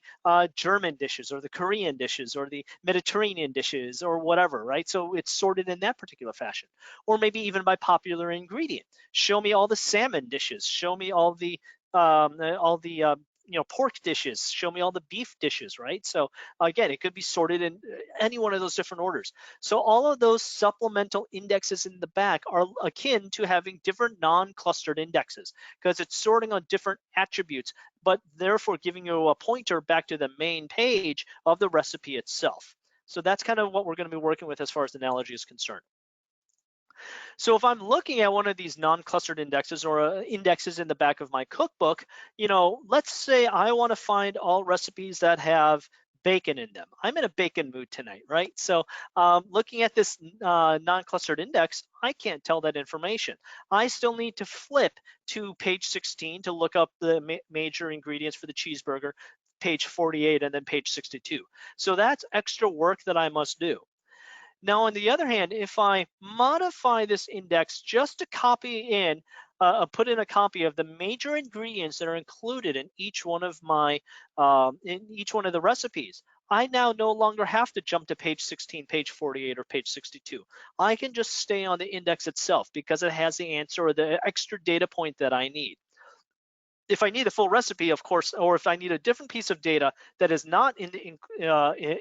German dishes or the Korean dishes or the Mediterranean dishes or whatever, right? So it's sorted in that particular fashion. Or maybe even by popular ingredient. Show me all the salmon dishes, show me all the pork dishes, show me all the beef dishes, right? So again, it could be sorted in any one of those different orders. So all of those supplemental indexes in the back are akin to having different non-clustered indexes because it's sorting on different attributes, but therefore giving you a pointer back to the main page of the recipe itself. So that's kind of what we're going to be working with as far as the analogy is concerned. So if I'm looking at one of these non-clustered indexes or indexes in the back of my cookbook, let's say I want to find all recipes that have bacon in them. I'm in a bacon mood tonight, right? So looking at this non-clustered index, I can't tell that information. I still need to flip to page 16 to look up the major ingredients for the cheeseburger, page 48, and then page 62. So that's extra work that I must do. Now, on the other hand, if I modify this index just to copy in, put in a copy of the major ingredients that are included in each one of my, in each one of the recipes, I now no longer have to jump to page 16, page 48, or page 62. I can just stay on the index itself because it has the answer or the extra data point that I need. If I need a full recipe, of course, or if I need a different piece of data that is not in the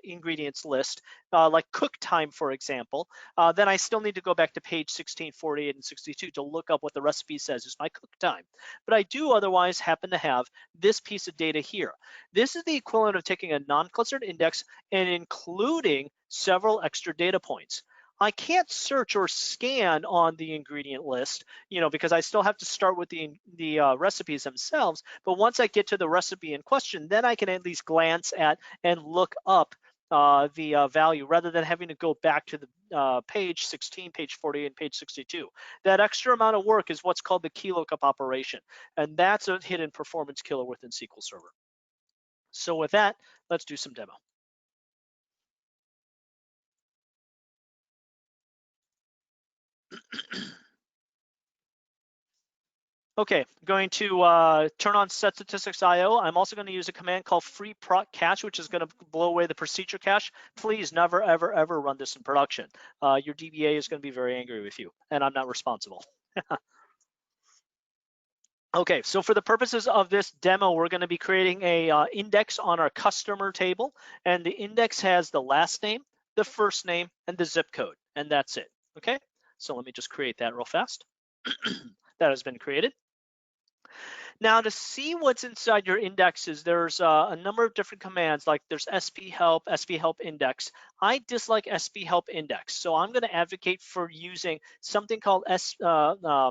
ingredients list, like cook time, for example, then I still need to go back to page 16, 48, and 62 to look up what the recipe says is my cook time. But I do otherwise happen to have this piece of data here. This is the equivalent of taking a non-clustered index and including several extra data points. I can't search or scan on the ingredient list, because I still have to start with the recipes themselves. But once I get to the recipe in question, then I can at least glance at and look up the value rather than having to go back to the page 16, page 48, and page 62. That extra amount of work is what's called the key lookup operation, and that's a hidden performance killer within SQL Server. So with that, let's do some demo. Okay, going to turn on set statistics.io. I'm also going to use a command called free proc cache, which is going to blow away the procedure cache. Please never, ever, ever run this in production. Your DBA is going to be very angry with you, and I'm not responsible. Okay, so for the purposes of this demo, we're going to be creating a index on our customer table, and the index has the last name, the first name, and the zip code, and that's it. Okay, so let me just create that real fast. That has been created. Now, to see what's inside your indexes, there's a number of different commands, like there's sphelp index. I dislike sphelp index, so I'm going to advocate for using something called sphelp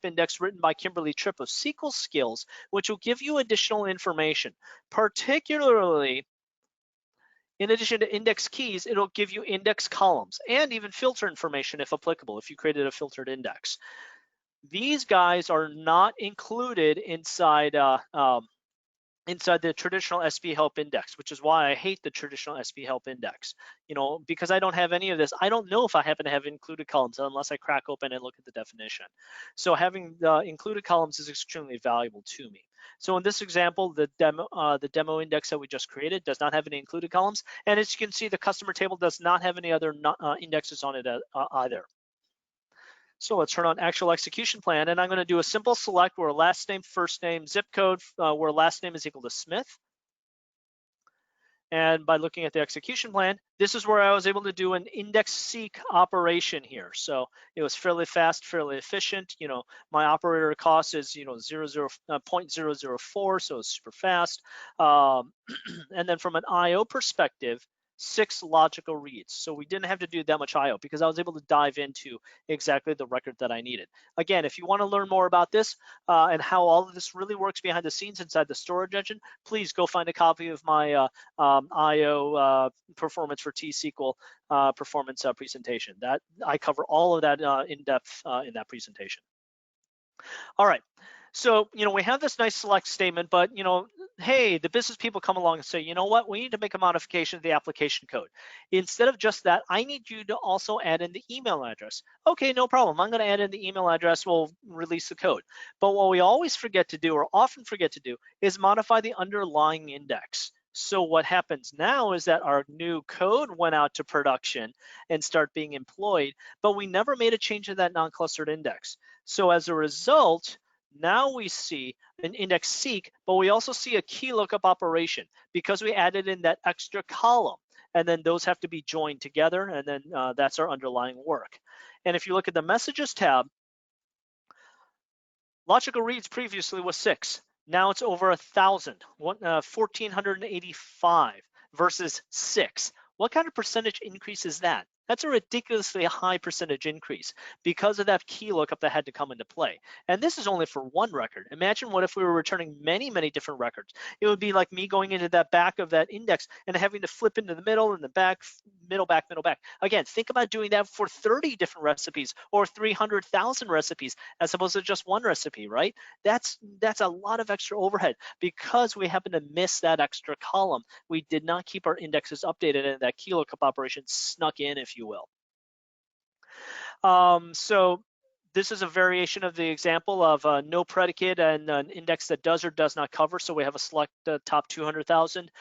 index written by Kimberly Tripp of SQL Skills, which will give you additional information. Particularly, in addition to index keys, it'll give you index columns and even filter information if applicable, if you created a filtered index. These guys are not included inside inside the traditional sphelp index, which is why I hate the traditional sphelp index. Because I don't have any of this. I don't know if I happen to have included columns unless I crack open and look at the definition. So having included columns is extremely valuable to me. So in this example, the demo index that we just created does not have any included columns, and as you can see, the customer table does not have any other indexes on it either. So let's turn on actual execution plan, and I'm going to do a simple select where last name, first name, zip code, where last name is equal to Smith. And by looking at the execution plan, this is where I was able to do an index seek operation here. So it was fairly fast, fairly efficient. My operator cost is 0.004, so it's super fast. And then from an IO perspective, 6 logical reads. So we didn't have to do that much IO because I was able to dive into exactly the record that I needed. Again, if you want to learn more about this and how all of this really works behind the scenes inside the storage engine, please go find a copy of my IO performance for T-SQL performance presentation. That I cover all of that in depth in that presentation. All right. So, we have this nice select statement, but, hey, the business people come along and say, you know what, we need to make a modification to the application code. Instead of just that, I need you to also add in the email address. Okay, no problem. I'm going to add in the email address. We'll release the code. But what we always forget to do, or often forget to do, is modify the underlying index. So what happens now is that our new code went out to production and start being employed, but we never made a change to that non-clustered index. So as a result, now we see an index seek, but we also see a key lookup operation because we added in that extra column. And then those have to be joined together, and then that's our underlying work. And if you look at the messages tab, logical reads previously was 6. Now it's over 1,000, 1,485 versus 6. What kind of percentage increase is that? That's a ridiculously high percentage increase because of that key lookup that had to come into play. And this is only for one record. Imagine what if we were returning many, many different records. It would be like me going into that back of that index and having to flip into the middle and the back, middle, back, middle, back. Again, think about doing that for 30 different recipes or 300,000 recipes as opposed to just one recipe, right? That's a lot of extra overhead because we happen to miss that extra column. We did not keep our indexes updated and that key lookup operation snuck in, if you will. So this is a variation of the example of no predicate and an index that does or does not cover. So we have a select top 200,000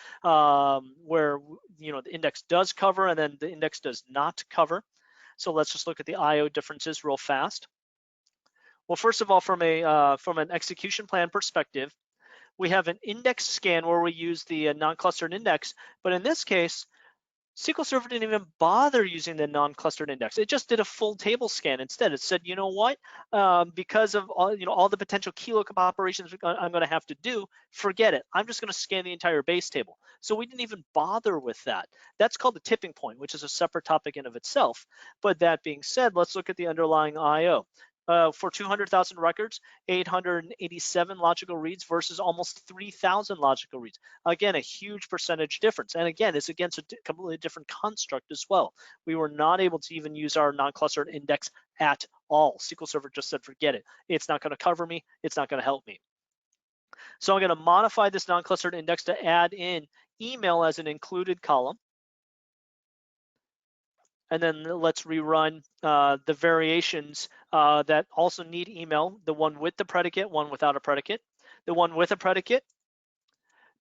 where the index does cover and then the index does not cover. So let's just look at the IO differences real fast. Well, first of all, from an execution plan perspective, we have an index scan where we use the non-clustered index, but in this case, SQL Server didn't even bother using the non-clustered index. It just did a full table scan instead. It said, you know what, because of all the potential key lookup operations I'm going to have to do, forget it. I'm just going to scan the entire base table. So we didn't even bother with that. That's called the tipping point, which is a separate topic in of itself. But that being said, let's look at the underlying IO. For 200,000 records, 887 logical reads versus almost 3,000 logical reads. Again, a huge percentage difference. And again, it's against a completely different construct as well. We were not able to even use our non-clustered index at all. SQL Server just said, forget it. It's not going to cover me. It's not going to help me. So I'm going to modify this non-clustered index to add in email as an included column. And then let's rerun the variations that also need email, the one with the predicate, one without a predicate. The one with a predicate,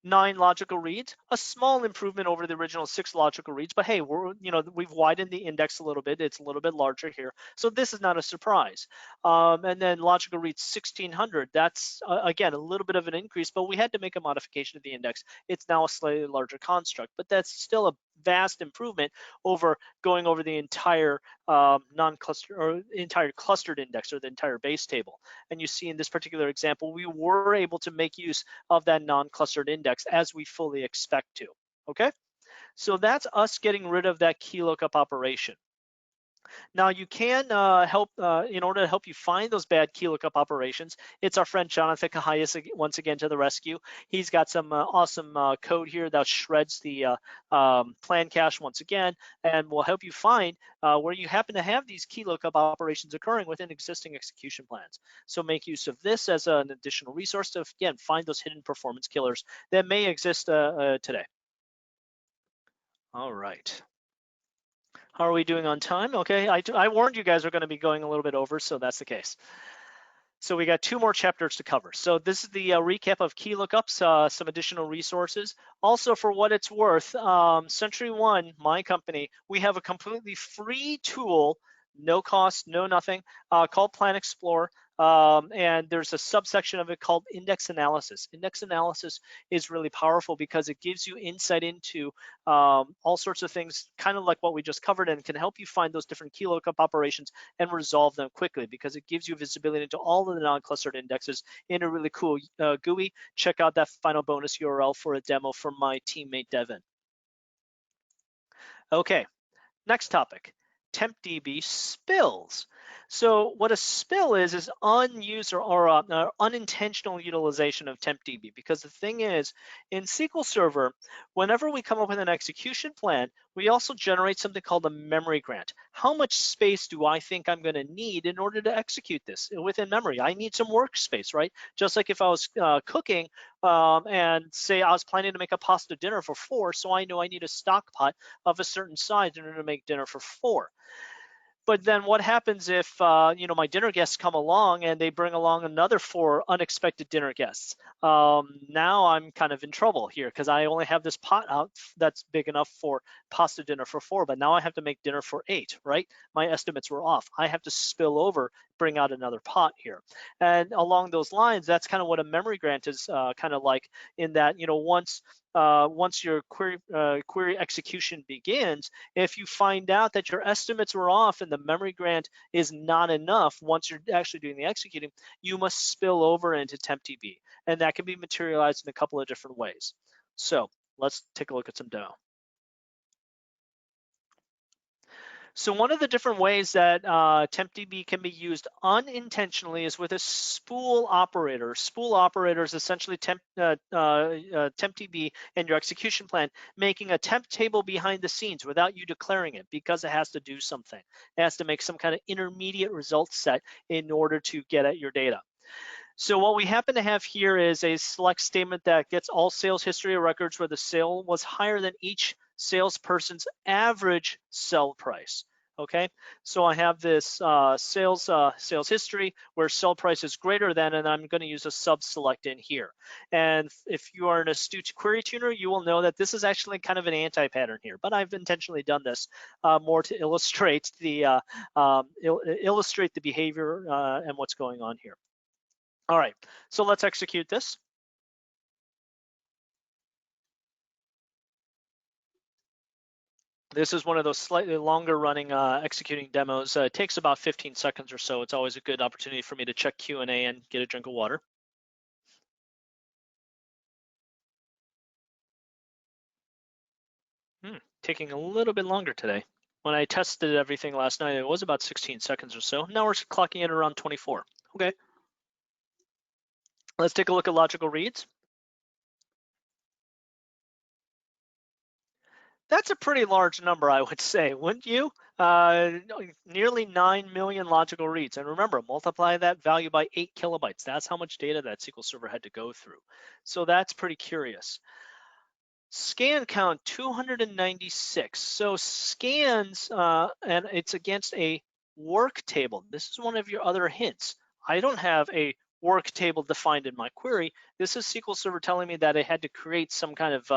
9 logical reads, a small improvement over the original 6 logical reads, but hey, we've widened the index a little bit. It's a little bit larger here, so this is not a surprise. And then logical reads 1,600. That's again a little bit of an increase, but we had to make a modification to the index. It's now a slightly larger construct, but that's still a vast improvement over going over the entire non-cluster or entire clustered index or the entire base table. And you see in this particular example, we were able to make use of that non-clustered index as we fully expect to. Okay, so that's us getting rid of that key lookup operation. Now you can help in order to help you find those bad key lookup operations. It's our friend Jonathan Cahias once again to the rescue. He's got some awesome code here that shreds the plan cache once again, and will help you find where you happen to have these key lookup operations occurring within existing execution plans. So make use of this as an additional resource to again find those hidden performance killers that may exist today. All right. How are we doing on time? Okay, I warned you guys are going to be going a little bit over, so that's the case. So we got 2 more chapters to cover. So this is the recap of key lookups, some additional resources. Also, for what it's worth, SentryOne, my company, we have a completely free tool, no cost, no nothing, called Plan Explorer. And there's a subsection of it called index analysis. Index analysis is really powerful because it gives you insight into all sorts of things, kind of like what we just covered, and can help you find those different key lookup operations and resolve them quickly because it gives you visibility into all of the non-clustered indexes in a really cool GUI. Check out that final bonus URL for a demo from my teammate Devin. Okay, next topic, TempDB Spills. So what a spill is unused or unintentional utilization of TempDB, because the thing is, in SQL Server, whenever we come up with an execution plan, we also generate something called a memory grant. How much space do I think I'm going to need in order to execute this within memory? I need some workspace, right? Just like if I was cooking and say I was planning to make a pasta dinner for 4, so I know I need a stock pot of a certain size in order to make dinner for 4. But then what happens if my dinner guests come along and they bring along another 4 unexpected dinner guests? Now I'm kind of in trouble here because I only have this pot out that's big enough for pasta dinner for 4, but now I have to make dinner for 8, right? My estimates were off. I have to spill over, bring out another pot here. And along those lines, that's kind of what a memory grant is kind of like, in that, once your query execution begins, if you find out that your estimates were off and the memory grant is not enough, once you're actually doing the executing, you must spill over into TempDB. And that can be materialized in a couple of different ways. So let's take a look at some demo. So one of the different ways that TempDB can be used unintentionally is with a spool operator. Spool operator is essentially TempDB and your execution plan making a temp table behind the scenes without you declaring it, because it has to do something. It has to make some kind of intermediate result set in order to get at your data. So what we happen to have here is a select statement that gets all sales history records where the sale was higher than each salesperson's average sell price. Okay, so I have this sales history where sell price is greater than, and I'm going to use a sub select in here. And if you are an astute query tuner, you will know that this is actually kind of an anti-pattern here, but I've intentionally done this more to illustrate the behavior and what's going on here. All right, so let's execute this. This is one of those slightly longer running executing demos. It takes about 15 seconds or so. It's always a good opportunity for me to check Q&A and get a drink of water. Taking a little bit longer today. When I tested everything last night, it was about 16 seconds or so. Now we're clocking it around 24. Okay. Let's take a look at logical reads. That's a pretty large number, I would say, wouldn't you? Nearly 9 million logical reads. And remember, multiply that value by 8 kilobytes. That's how much data that SQL Server had to go through. So that's pretty curious. Scan count 296. So scans, and it's against a work table. This is one of your other hints. I don't have a work table defined in my query. This is SQL Server telling me that I had to create some kind of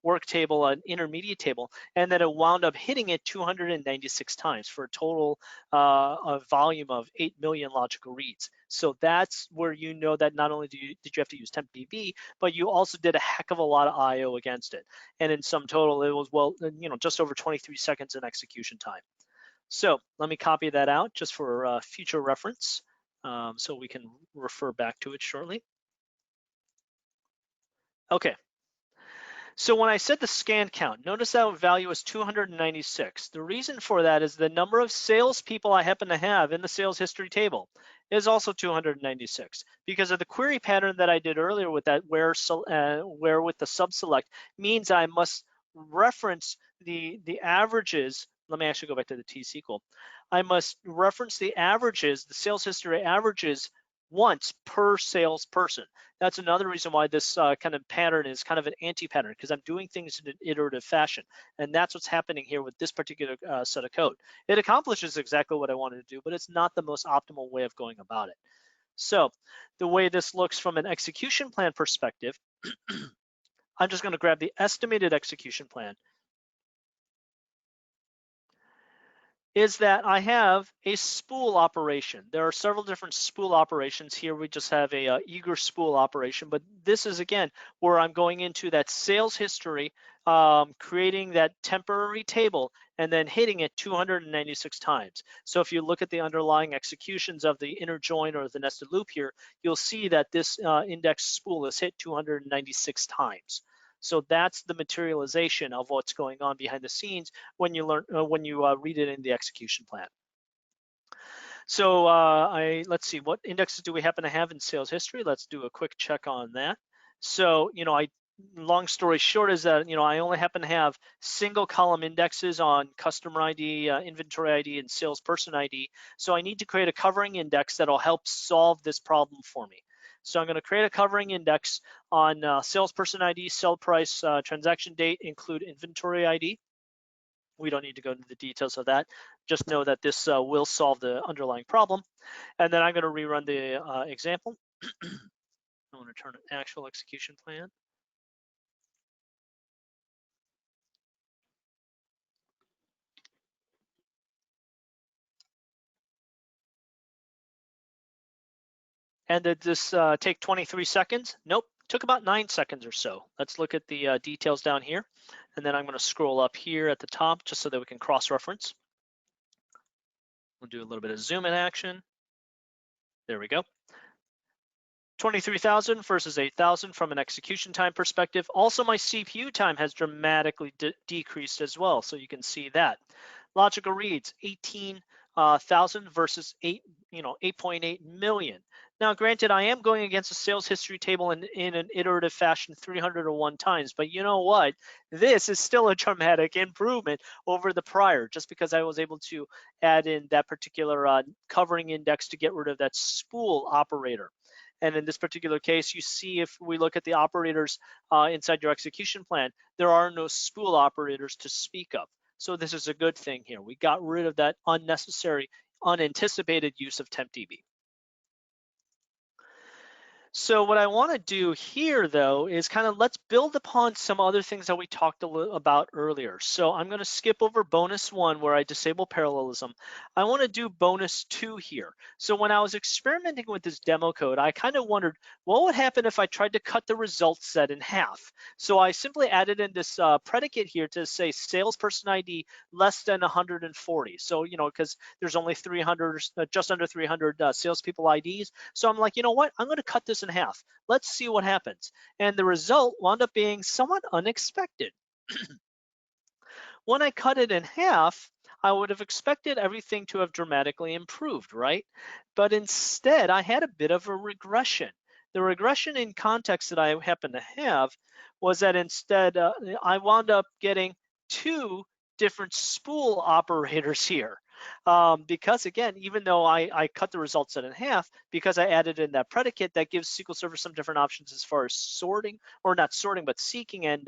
work table, an intermediate table, and that it wound up hitting it 296 times for a total volume of 8 million logical reads. So that's where you know that not only did you have to use TempDB, but you also did a heck of a lot of I/O against it. And in sum total, it was, well, just over 23 seconds in execution time. So let me copy that out just for future reference, so we can refer back to it shortly. Okay. So when I said the scan count, notice that value is 296. The reason for that is the number of salespeople I happen to have in the sales history table is also 296, because of the query pattern that I did earlier with that where with the sub select means I must reference the averages. Let me actually go back to the T-SQL. I must reference the averages, the sales history averages, once per salesperson. That's another reason why this kind of pattern is kind of an anti-pattern, because I'm doing things in an iterative fashion. And that's what's happening here with this particular set of code. It accomplishes exactly what I wanted to do, but it's not the most optimal way of going about it. So the way this looks from an execution plan perspective, I'm just going to grab the estimated execution plan. is that I have a spool operation. There are several different spool operations here. We just have a eager spool operation, but this is again where I'm going into that sales history, creating that temporary table, and then hitting it 296 times. So if you look at the underlying executions of the inner join or the nested loop here, you'll see that this index spool is hit 296 times. So that's the materialization of what's going on behind the scenes when you read it in the execution plan. So let's see, what indexes do we happen to have in sales history? Let's do a quick check on that. So, long story short is that, I only happen to have single column indexes on customer ID, inventory ID, and salesperson ID. So I need to create a covering index that'll help solve this problem for me. So I'm going to create a covering index on salesperson ID, sell price, transaction date, include inventory ID. We don't need to go into the details of that. Just know that this will solve the underlying problem. And then I'm going to rerun the example. I want to turn an actual execution plan. And did this take 23 seconds? Nope, took about 9 seconds or so. Let's look at the details down here. And then I'm going to scroll up here at the top just so that we can cross-reference. We'll do a little bit of zoom in action. There we go. 23,000 versus 8,000 from an execution time perspective. Also, my CPU time has dramatically decreased as well, so you can see that. Logical reads, 18,000 versus 8.8 million. Now, granted, I am going against a sales history table in an iterative fashion 301 times, but you know what? This is still a dramatic improvement over the prior, just because I was able to add in that particular covering index to get rid of that spool operator. And in this particular case, you see if we look at the operators inside your execution plan, there are no spool operators to speak of. So this is a good thing here. We got rid of that unnecessary, unanticipated use of TempDB. So what I want to do here, though, is kind of let's build upon some other things that we talked about earlier. So I'm going to skip over bonus 1 where I disable parallelism. I want to do bonus 2 here. So when I was experimenting with this demo code, I kind of wondered what would happen if I tried to cut the result set in half. So I simply added in this predicate here to say salesperson ID less than 140. So, because there's only 300, just under 300 salespeople IDs. So I'm like, you know what? I'm going to cut this in half. Let's see what happens. And the result wound up being somewhat unexpected. When I cut it in half, I would have expected everything to have dramatically improved, right? But instead, I had a bit of a regression. The regression in context that I happen to have was that instead, I wound up getting 2 different spool operators here. Because again, even though I cut the result set in half, because I added in that predicate, that gives SQL Server some different options as far as sorting, or not sorting, but seeking and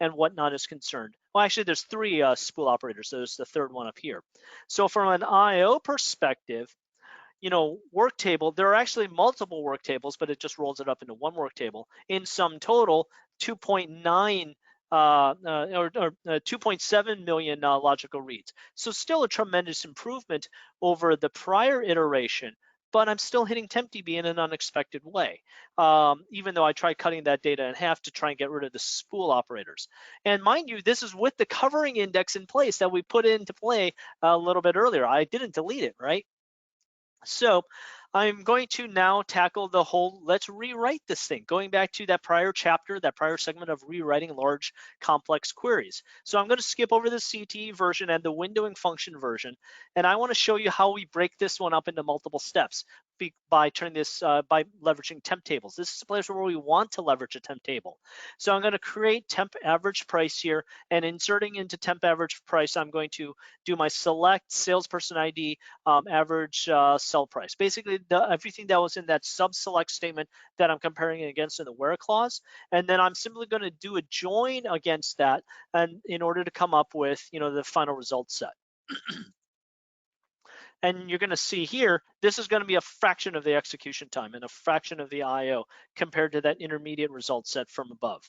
whatnot is concerned. Well, actually, there's 3 spool operators. So there's the 3rd one up here. So from an IO perspective, work table, there are actually multiple work tables, but it just rolls it up into one work table. In sum total, 2.9 or 2.7 million logical reads. So still a tremendous improvement over the prior iteration, but I'm still hitting TempDB in an unexpected way, even though I tried cutting that data in half to try and get rid of the spool operators. And mind you, this is with the covering index in place that we put into play a little bit earlier. I didn't delete it, right? So I'm going to now tackle the whole, let's rewrite this thing, going back to that prior chapter, that prior segment of rewriting large complex queries. So I'm going to skip over the CTE version and the windowing function version, and I want to show you how we break this one up into multiple steps by leveraging temp tables. This is a place where we want to leverage a temp table. So I'm going to create temp average price here, and inserting into temp average price, I'm going to do my select salesperson ID average sell price. Basically, everything that was in that sub-select statement that I'm comparing it against in the where clause, and then I'm simply going to do a join against that, and in order to come up with the final result set. And you're going to see here, this is going to be a fraction of the execution time and a fraction of the IO compared to that intermediate result set from above.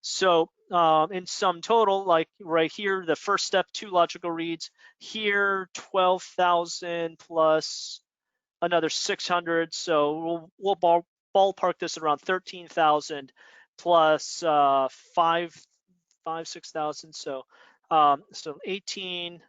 So in sum total, like right here, the first step, 2 logical reads. Here, 12,000 plus another 600. So we'll ballpark this at around 13,000 plus 6,000. So 18.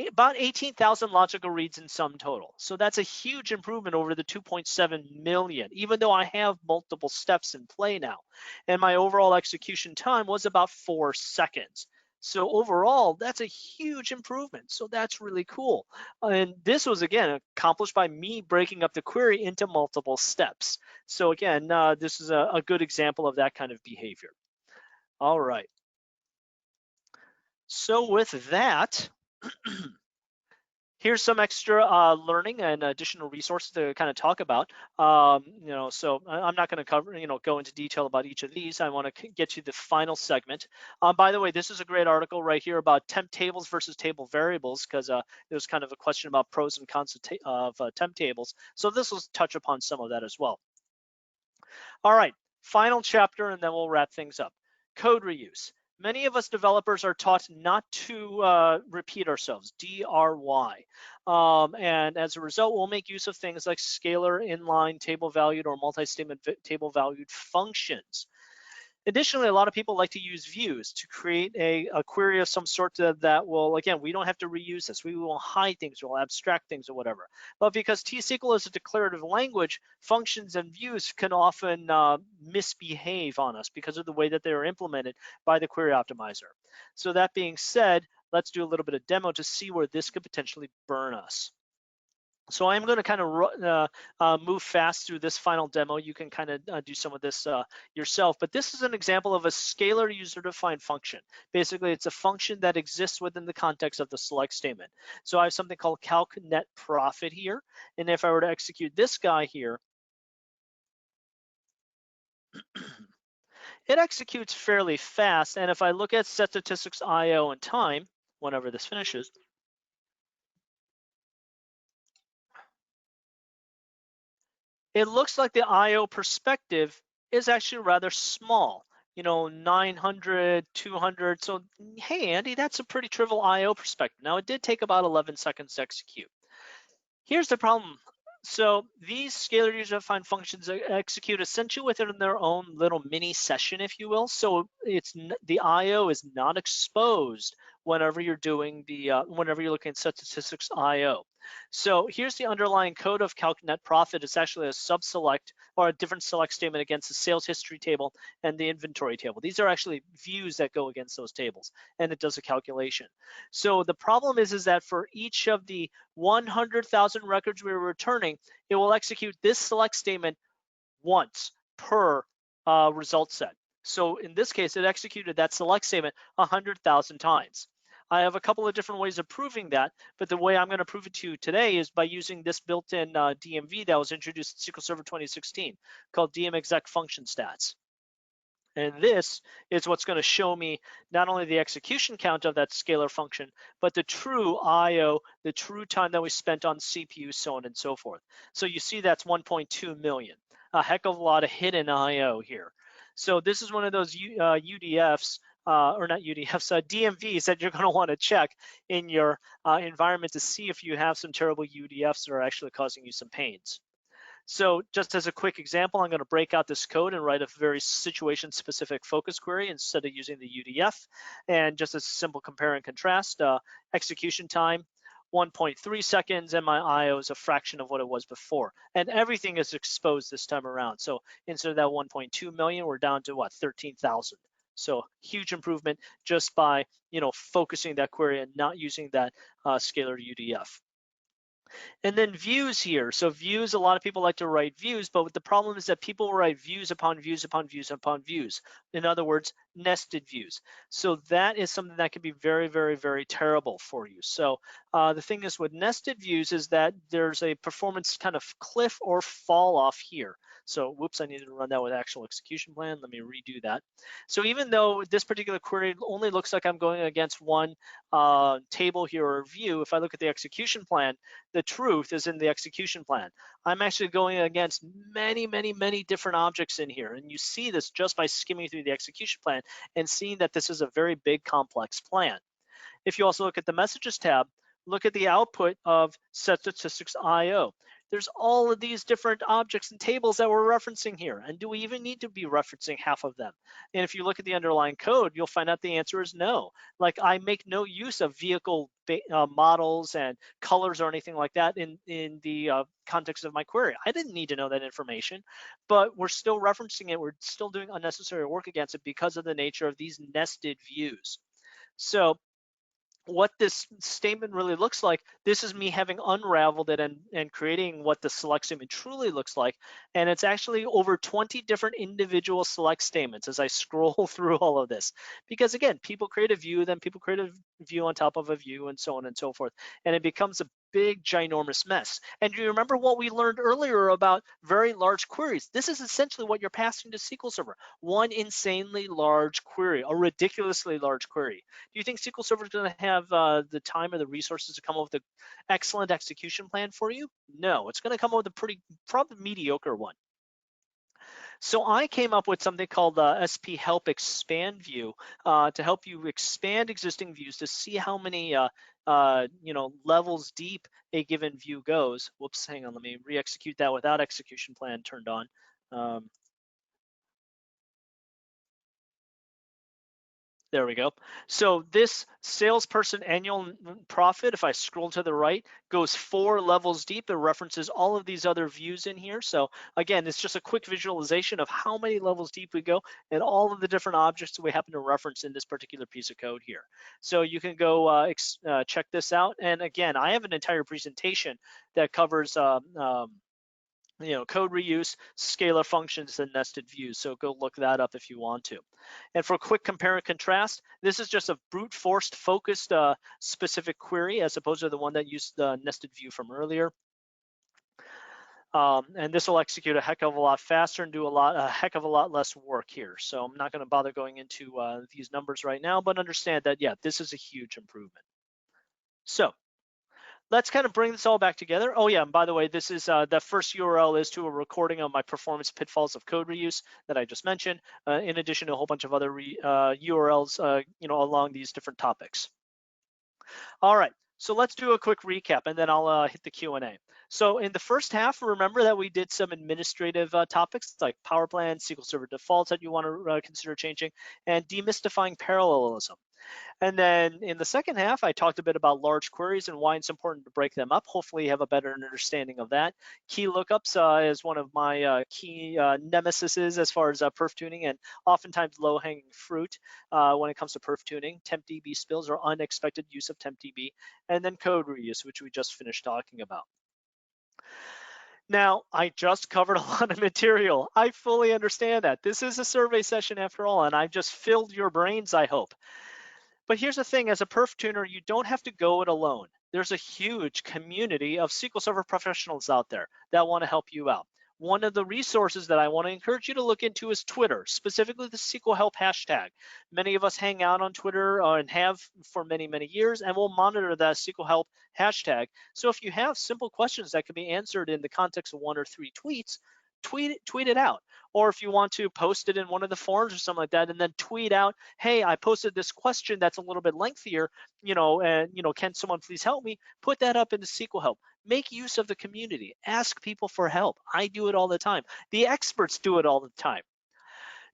About 18,000 logical reads in sum total. So that's a huge improvement over the 2.7 million, even though I have multiple steps in play now. And my overall execution time was about 4 seconds. So overall, that's a huge improvement. So that's really cool. And this was, again, accomplished by me breaking up the query into multiple steps. So again, this is a good example of that kind of behavior. All right. So with that, here's some extra learning and additional resources to kind of talk about. So I'm not going to cover, go into detail about each of these. I want to get you the final segment. By the way, this is a great article right here about temp tables versus table variables, because there was kind of a question about pros and cons of temp tables. So this will touch upon some of that as well. All right, final chapter, and then we'll wrap things up. Code reuse. Many of us developers are taught not to repeat ourselves, DRY. And as a result, we'll make use of things like scalar, inline, table valued, or multi-statement table valued functions. Additionally, a lot of people like to use views to create a query of some sort that will, again, we don't have to reuse this. We will hide things, we'll abstract things or whatever. But because T-SQL is a declarative language, functions and views can often misbehave on us because of the way that they are implemented by the query optimizer. So that being said, let's do a little bit of demo to see where this could potentially burn us. So I'm going to kind of move fast through this final demo. You can kind of do some of this yourself, but this is an example of a scalar user-defined function. Basically, it's a function that exists within the context of the select statement. So I have something called calc net profit here, and if I were to execute this guy here, it executes fairly fast, and if I look at set statistics IO and time, whenever this finishes, it looks like the IO perspective is actually rather small, 900, 200. So, hey, Andy, that's a pretty trivial IO perspective. Now, it did take about 11 seconds to execute. Here's the problem. So these scalar user-defined functions execute essentially within their own little mini session, if you will. So the IO is not exposed whenever you're doing whenever you're looking at set statistics IO. So here's the underlying code of calc net profit. It's actually a sub-select or a different select statement against the sales history table and the inventory table. These are actually views that go against those tables, and it does a calculation. So the problem is that for each of the 100,000 records we were returning, it will execute this select statement once per result set. So in this case, it executed that select statement 100,000 times. I have a couple of different ways of proving that, but the way I'm going to prove it to you today is by using this built-in DMV that was introduced in SQL Server 2016 called DMExec function stats. And this is what's going to show me not only the execution count of that scalar function, but the true IO, the true time that we spent on CPU, so on and so forth. So you see that's 1.2 million, a heck of a lot of hidden IO here. So this is one of those UDFs, or not UDFs, DMVs that you're going to want to check in your environment to see if you have some terrible UDFs that are actually causing you some pains. So just as a quick example, I'm going to break out this code and write a very situation-specific focus query instead of using the UDF. And just as a simple compare and contrast, execution time, 1.3 seconds, and my IO is a fraction of what it was before. And everything is exposed this time around. So instead of that 1.2 million, we're down to what, 13,000. So huge improvement just by focusing that query and not using that scalar UDF. And then views here. So views, a lot of people like to write views, but the problem is that people write views upon views upon views upon views. In other words, nested views. So that is something that can be very, very, very terrible for you. So The thing is with nested views is that there's a performance kind of cliff or fall off here. So whoops, I needed to run that with actual execution plan. Let me redo that. So even though this particular query only looks like I'm going against one table here or view, if I look at the execution plan, the truth is in the execution plan. I'm actually going against many, many, many different objects in here. And you see this just by skimming through the execution plan and seeing that this is a very big, complex plan. If you also look at the messages tab, look at the output of set statistics IO. There's all of these different objects and tables that we're referencing here. And do we even need to be referencing half of them? And if you look at the underlying code, you'll find out the answer is no. Like I make no use of vehicle models and colors or anything like that in the context of my query. I didn't need to know that information, but we're still referencing it. We're still doing unnecessary work against it because of the nature of these nested views. So what this statement really looks like, this is me having unraveled it and creating what the select statement truly looks like. And it's actually over 20 different individual select statements as I scroll through all of this. Because again, people create a view, then people create a view on top of a view and so on and so forth. And it becomes a big, ginormous mess. And do you remember what we learned earlier about very large queries? This is essentially what you're passing to SQL Server. One insanely large query, a ridiculously large query. Do you think SQL Server is going to have the time or the resources to come up with an excellent execution plan for you? No, it's going to come up with a probably mediocre one. So I came up with something called SP Help Expand View to help you expand existing views to see how many levels deep a given view goes. Whoops, hang on, let me re-execute that without execution plan turned on. There we go. So this salesperson annual profit, if I scroll to the right, goes 4 levels deep. It references all of these other views in here. So again, it's just a quick visualization of how many levels deep we go and all of the different objects that we happen to reference in this particular piece of code here. So you can go check this out. And again, I have an entire presentation that covers code reuse, scalar functions, and nested views. So go look that up if you want to. And for a quick compare and contrast, this is just a brute forced focused specific query as opposed to the one that used the nested view from earlier. And this will execute a heck of a lot faster and do a heck of a lot less work here. So I'm not going to bother going into these numbers right now, but understand that, yeah, this is a huge improvement. So let's kind of bring this all back together. Oh yeah, and by the way, this is the first URL is to a recording of my performance pitfalls of code reuse that I just mentioned, in addition to a whole bunch of other URLs, along these different topics. All right, so let's do a quick recap, and then I'll hit the Q&A. So in the first half, remember that we did some administrative topics like power plan, SQL Server defaults that you want to consider changing, and demystifying parallelism. And then in the second half, I talked a bit about large queries and why it's important to break them up. Hopefully you have a better understanding of that. Key lookups is one of my key nemesises as far as perf tuning and oftentimes low-hanging fruit when it comes to perf tuning. TempDB spills or unexpected use of TempDB, and then code reuse, which we just finished talking about. Now, I just covered a lot of material. I fully understand that. This is a survey session after all, and I've just filled your brains, I hope. But here's the thing, as a perf tuner, you don't have to go it alone. There's a huge community of SQL Server professionals out there that want to help you out. One of the resources that I want to encourage you to look into is Twitter, specifically the SQL Help hashtag. Many of us hang out on Twitter and have for many, many years, and we'll monitor that SQL Help hashtag. So if you have simple questions that can be answered in the context of 1 or 3 tweets, tweet it out. Or if you want to post it in one of the forums or something like that, and then tweet out, hey, I posted this question that's a little bit lengthier, and can someone please help me? Put that up into SQL Help. Make use of the community. Ask people for help. I do it all the time. The experts do it all the time.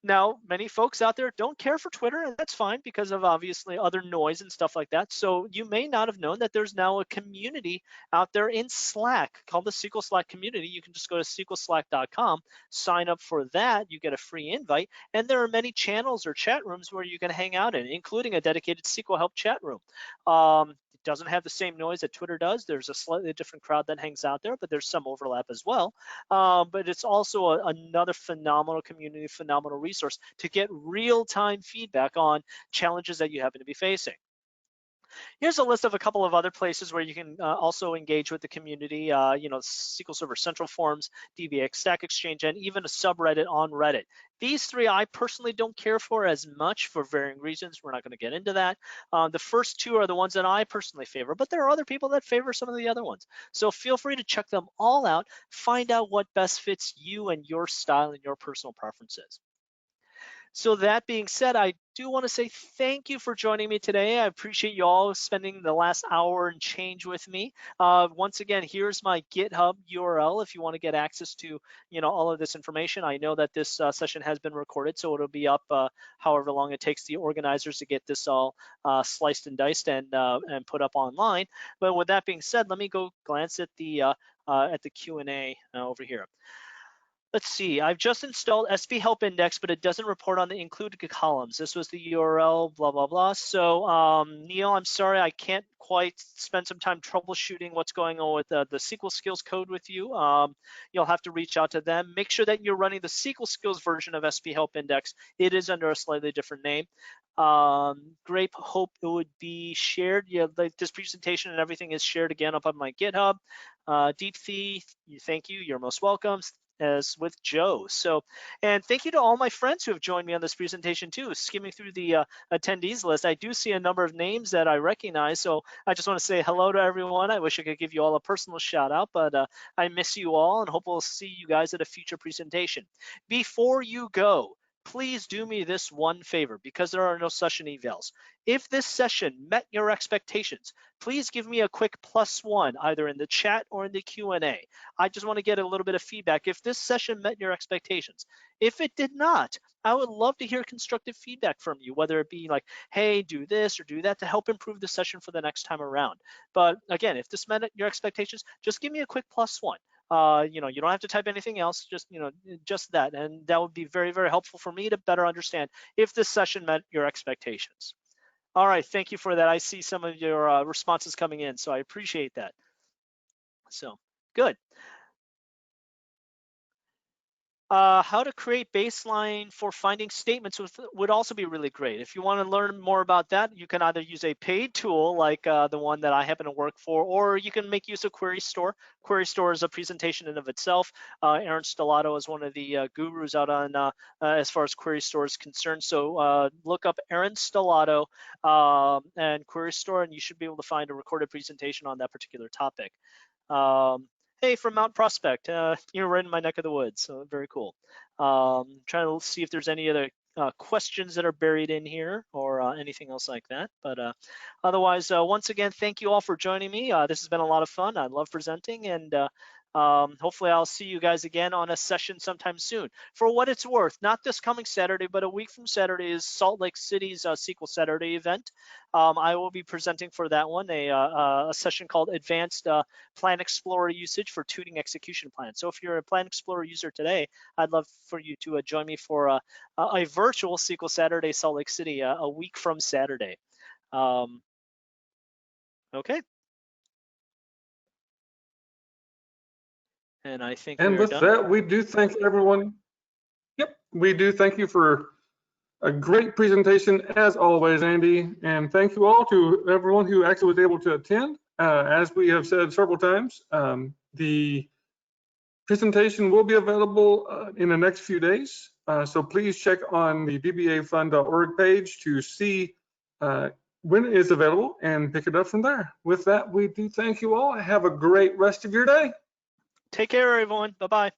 Now, many folks out there don't care for Twitter, and that's fine because of obviously other noise and stuff like that. So you may not have known that there's now a community out there in Slack called the SQL Slack community. You can just go to sqlslack.com, sign up for that. You get a free invite, and there are many channels or chat rooms where you can hang out in, including a dedicated SQL Help chat room. It doesn't have the same noise that Twitter does. There's a slightly different crowd that hangs out there, but there's some overlap as well. But it's also another phenomenal community, phenomenal resource to get real-time feedback on challenges that you happen to be facing. Here's a list of a couple of other places where you can also engage with the community, SQL Server Central Forums, DBA Stack Exchange, and even a subreddit on Reddit. These three I personally don't care for as much for varying reasons. We're not going to get into that. The first two are the ones that I personally favor, but there are other people that favor some of the other ones. So feel free to check them all out, find out what best fits you and your style and your personal preferences. So that being said, I do want to say thank you for joining me today. I appreciate you all spending the last hour and change with me. Once again, here's my GitHub URL if you want to get access to all of this information. I know that this session has been recorded, so it'll be up however long it takes the organizers to get this all sliced and diced and put up online. But with that being said, let me go glance at the Q&A over here. Let's see, I've just installed SP Help Index, but it doesn't report on the included columns. This was the URL, blah, blah, blah. So Neil, I'm sorry, I can't quite spend some time troubleshooting what's going on with the SQL Skills code with you. You'll have to reach out to them. Make sure that you're running the SQL Skills version of SP Help Index. It is under a slightly different name. Grape, hope it would be shared. Yeah, like this presentation and everything is shared again up on my GitHub. Deepthi, thank you, you're most welcome. As with Joe. So, and thank you to all my friends who have joined me on this presentation too. Skimming through the attendees list, I do see a number of names that I recognize. So I just want to say hello to everyone. I wish I could give you all a personal shout out, but I miss you all and hope we'll see you guys at a future presentation. Before you go, please do me this one favor because there are no session evals. If this session met your expectations, please give me a quick +1 either in the chat or in the Q&A. I just want to get a little bit of feedback if this session met your expectations. If it did not, I would love to hear constructive feedback from you, whether it be like, hey, do this or do that to help improve the session for the next time around. But again, if this met your expectations, just give me a quick +1. You don't have to type anything else, just that. And that would be very, very helpful for me to better understand if this session met your expectations. All right, thank you for that. I see some of your responses coming in, so I appreciate that. So, good. How to create baseline for finding statements would also be really great. If you want to learn more about that, you can either use a paid tool like the one that I happen to work for, or you can make use of Query Store. Query Store is a presentation in of itself. Aaron Stellato is one of the gurus out on as far as Query Store is concerned. So look up Aaron Stellato and Query Store, and you should be able to find a recorded presentation on that particular topic. Hey, from Mount Prospect, you're right in my neck of the woods, so very cool. Trying to see if there's any other questions that are buried in here or anything else like that. But otherwise, once again, thank you all for joining me. This has been a lot of fun. I love presenting, and hopefully I'll see you guys again on a session sometime soon. For what it's worth, not this coming Saturday, but a week from Saturday is Salt Lake City's SQL Saturday event. I will be presenting for that one, a session called Advanced Plan Explorer Usage for Tuning Execution Plans. So if you're a Plan Explorer user today, I'd love for you to join me for a virtual SQL Saturday Salt Lake City a week from Saturday. Okay. And I think and with done. that, we do thank everyone. Yep, we do thank you for a great presentation as always, Andy. And thank you all to everyone who actually was able to attend. As we have said several times, the presentation will be available in the next few days. So please check on the dbafund.org page to see when it is available and pick it up from there. With that, we do thank you all. Have a great rest of your day. Take care, everyone. Bye-bye.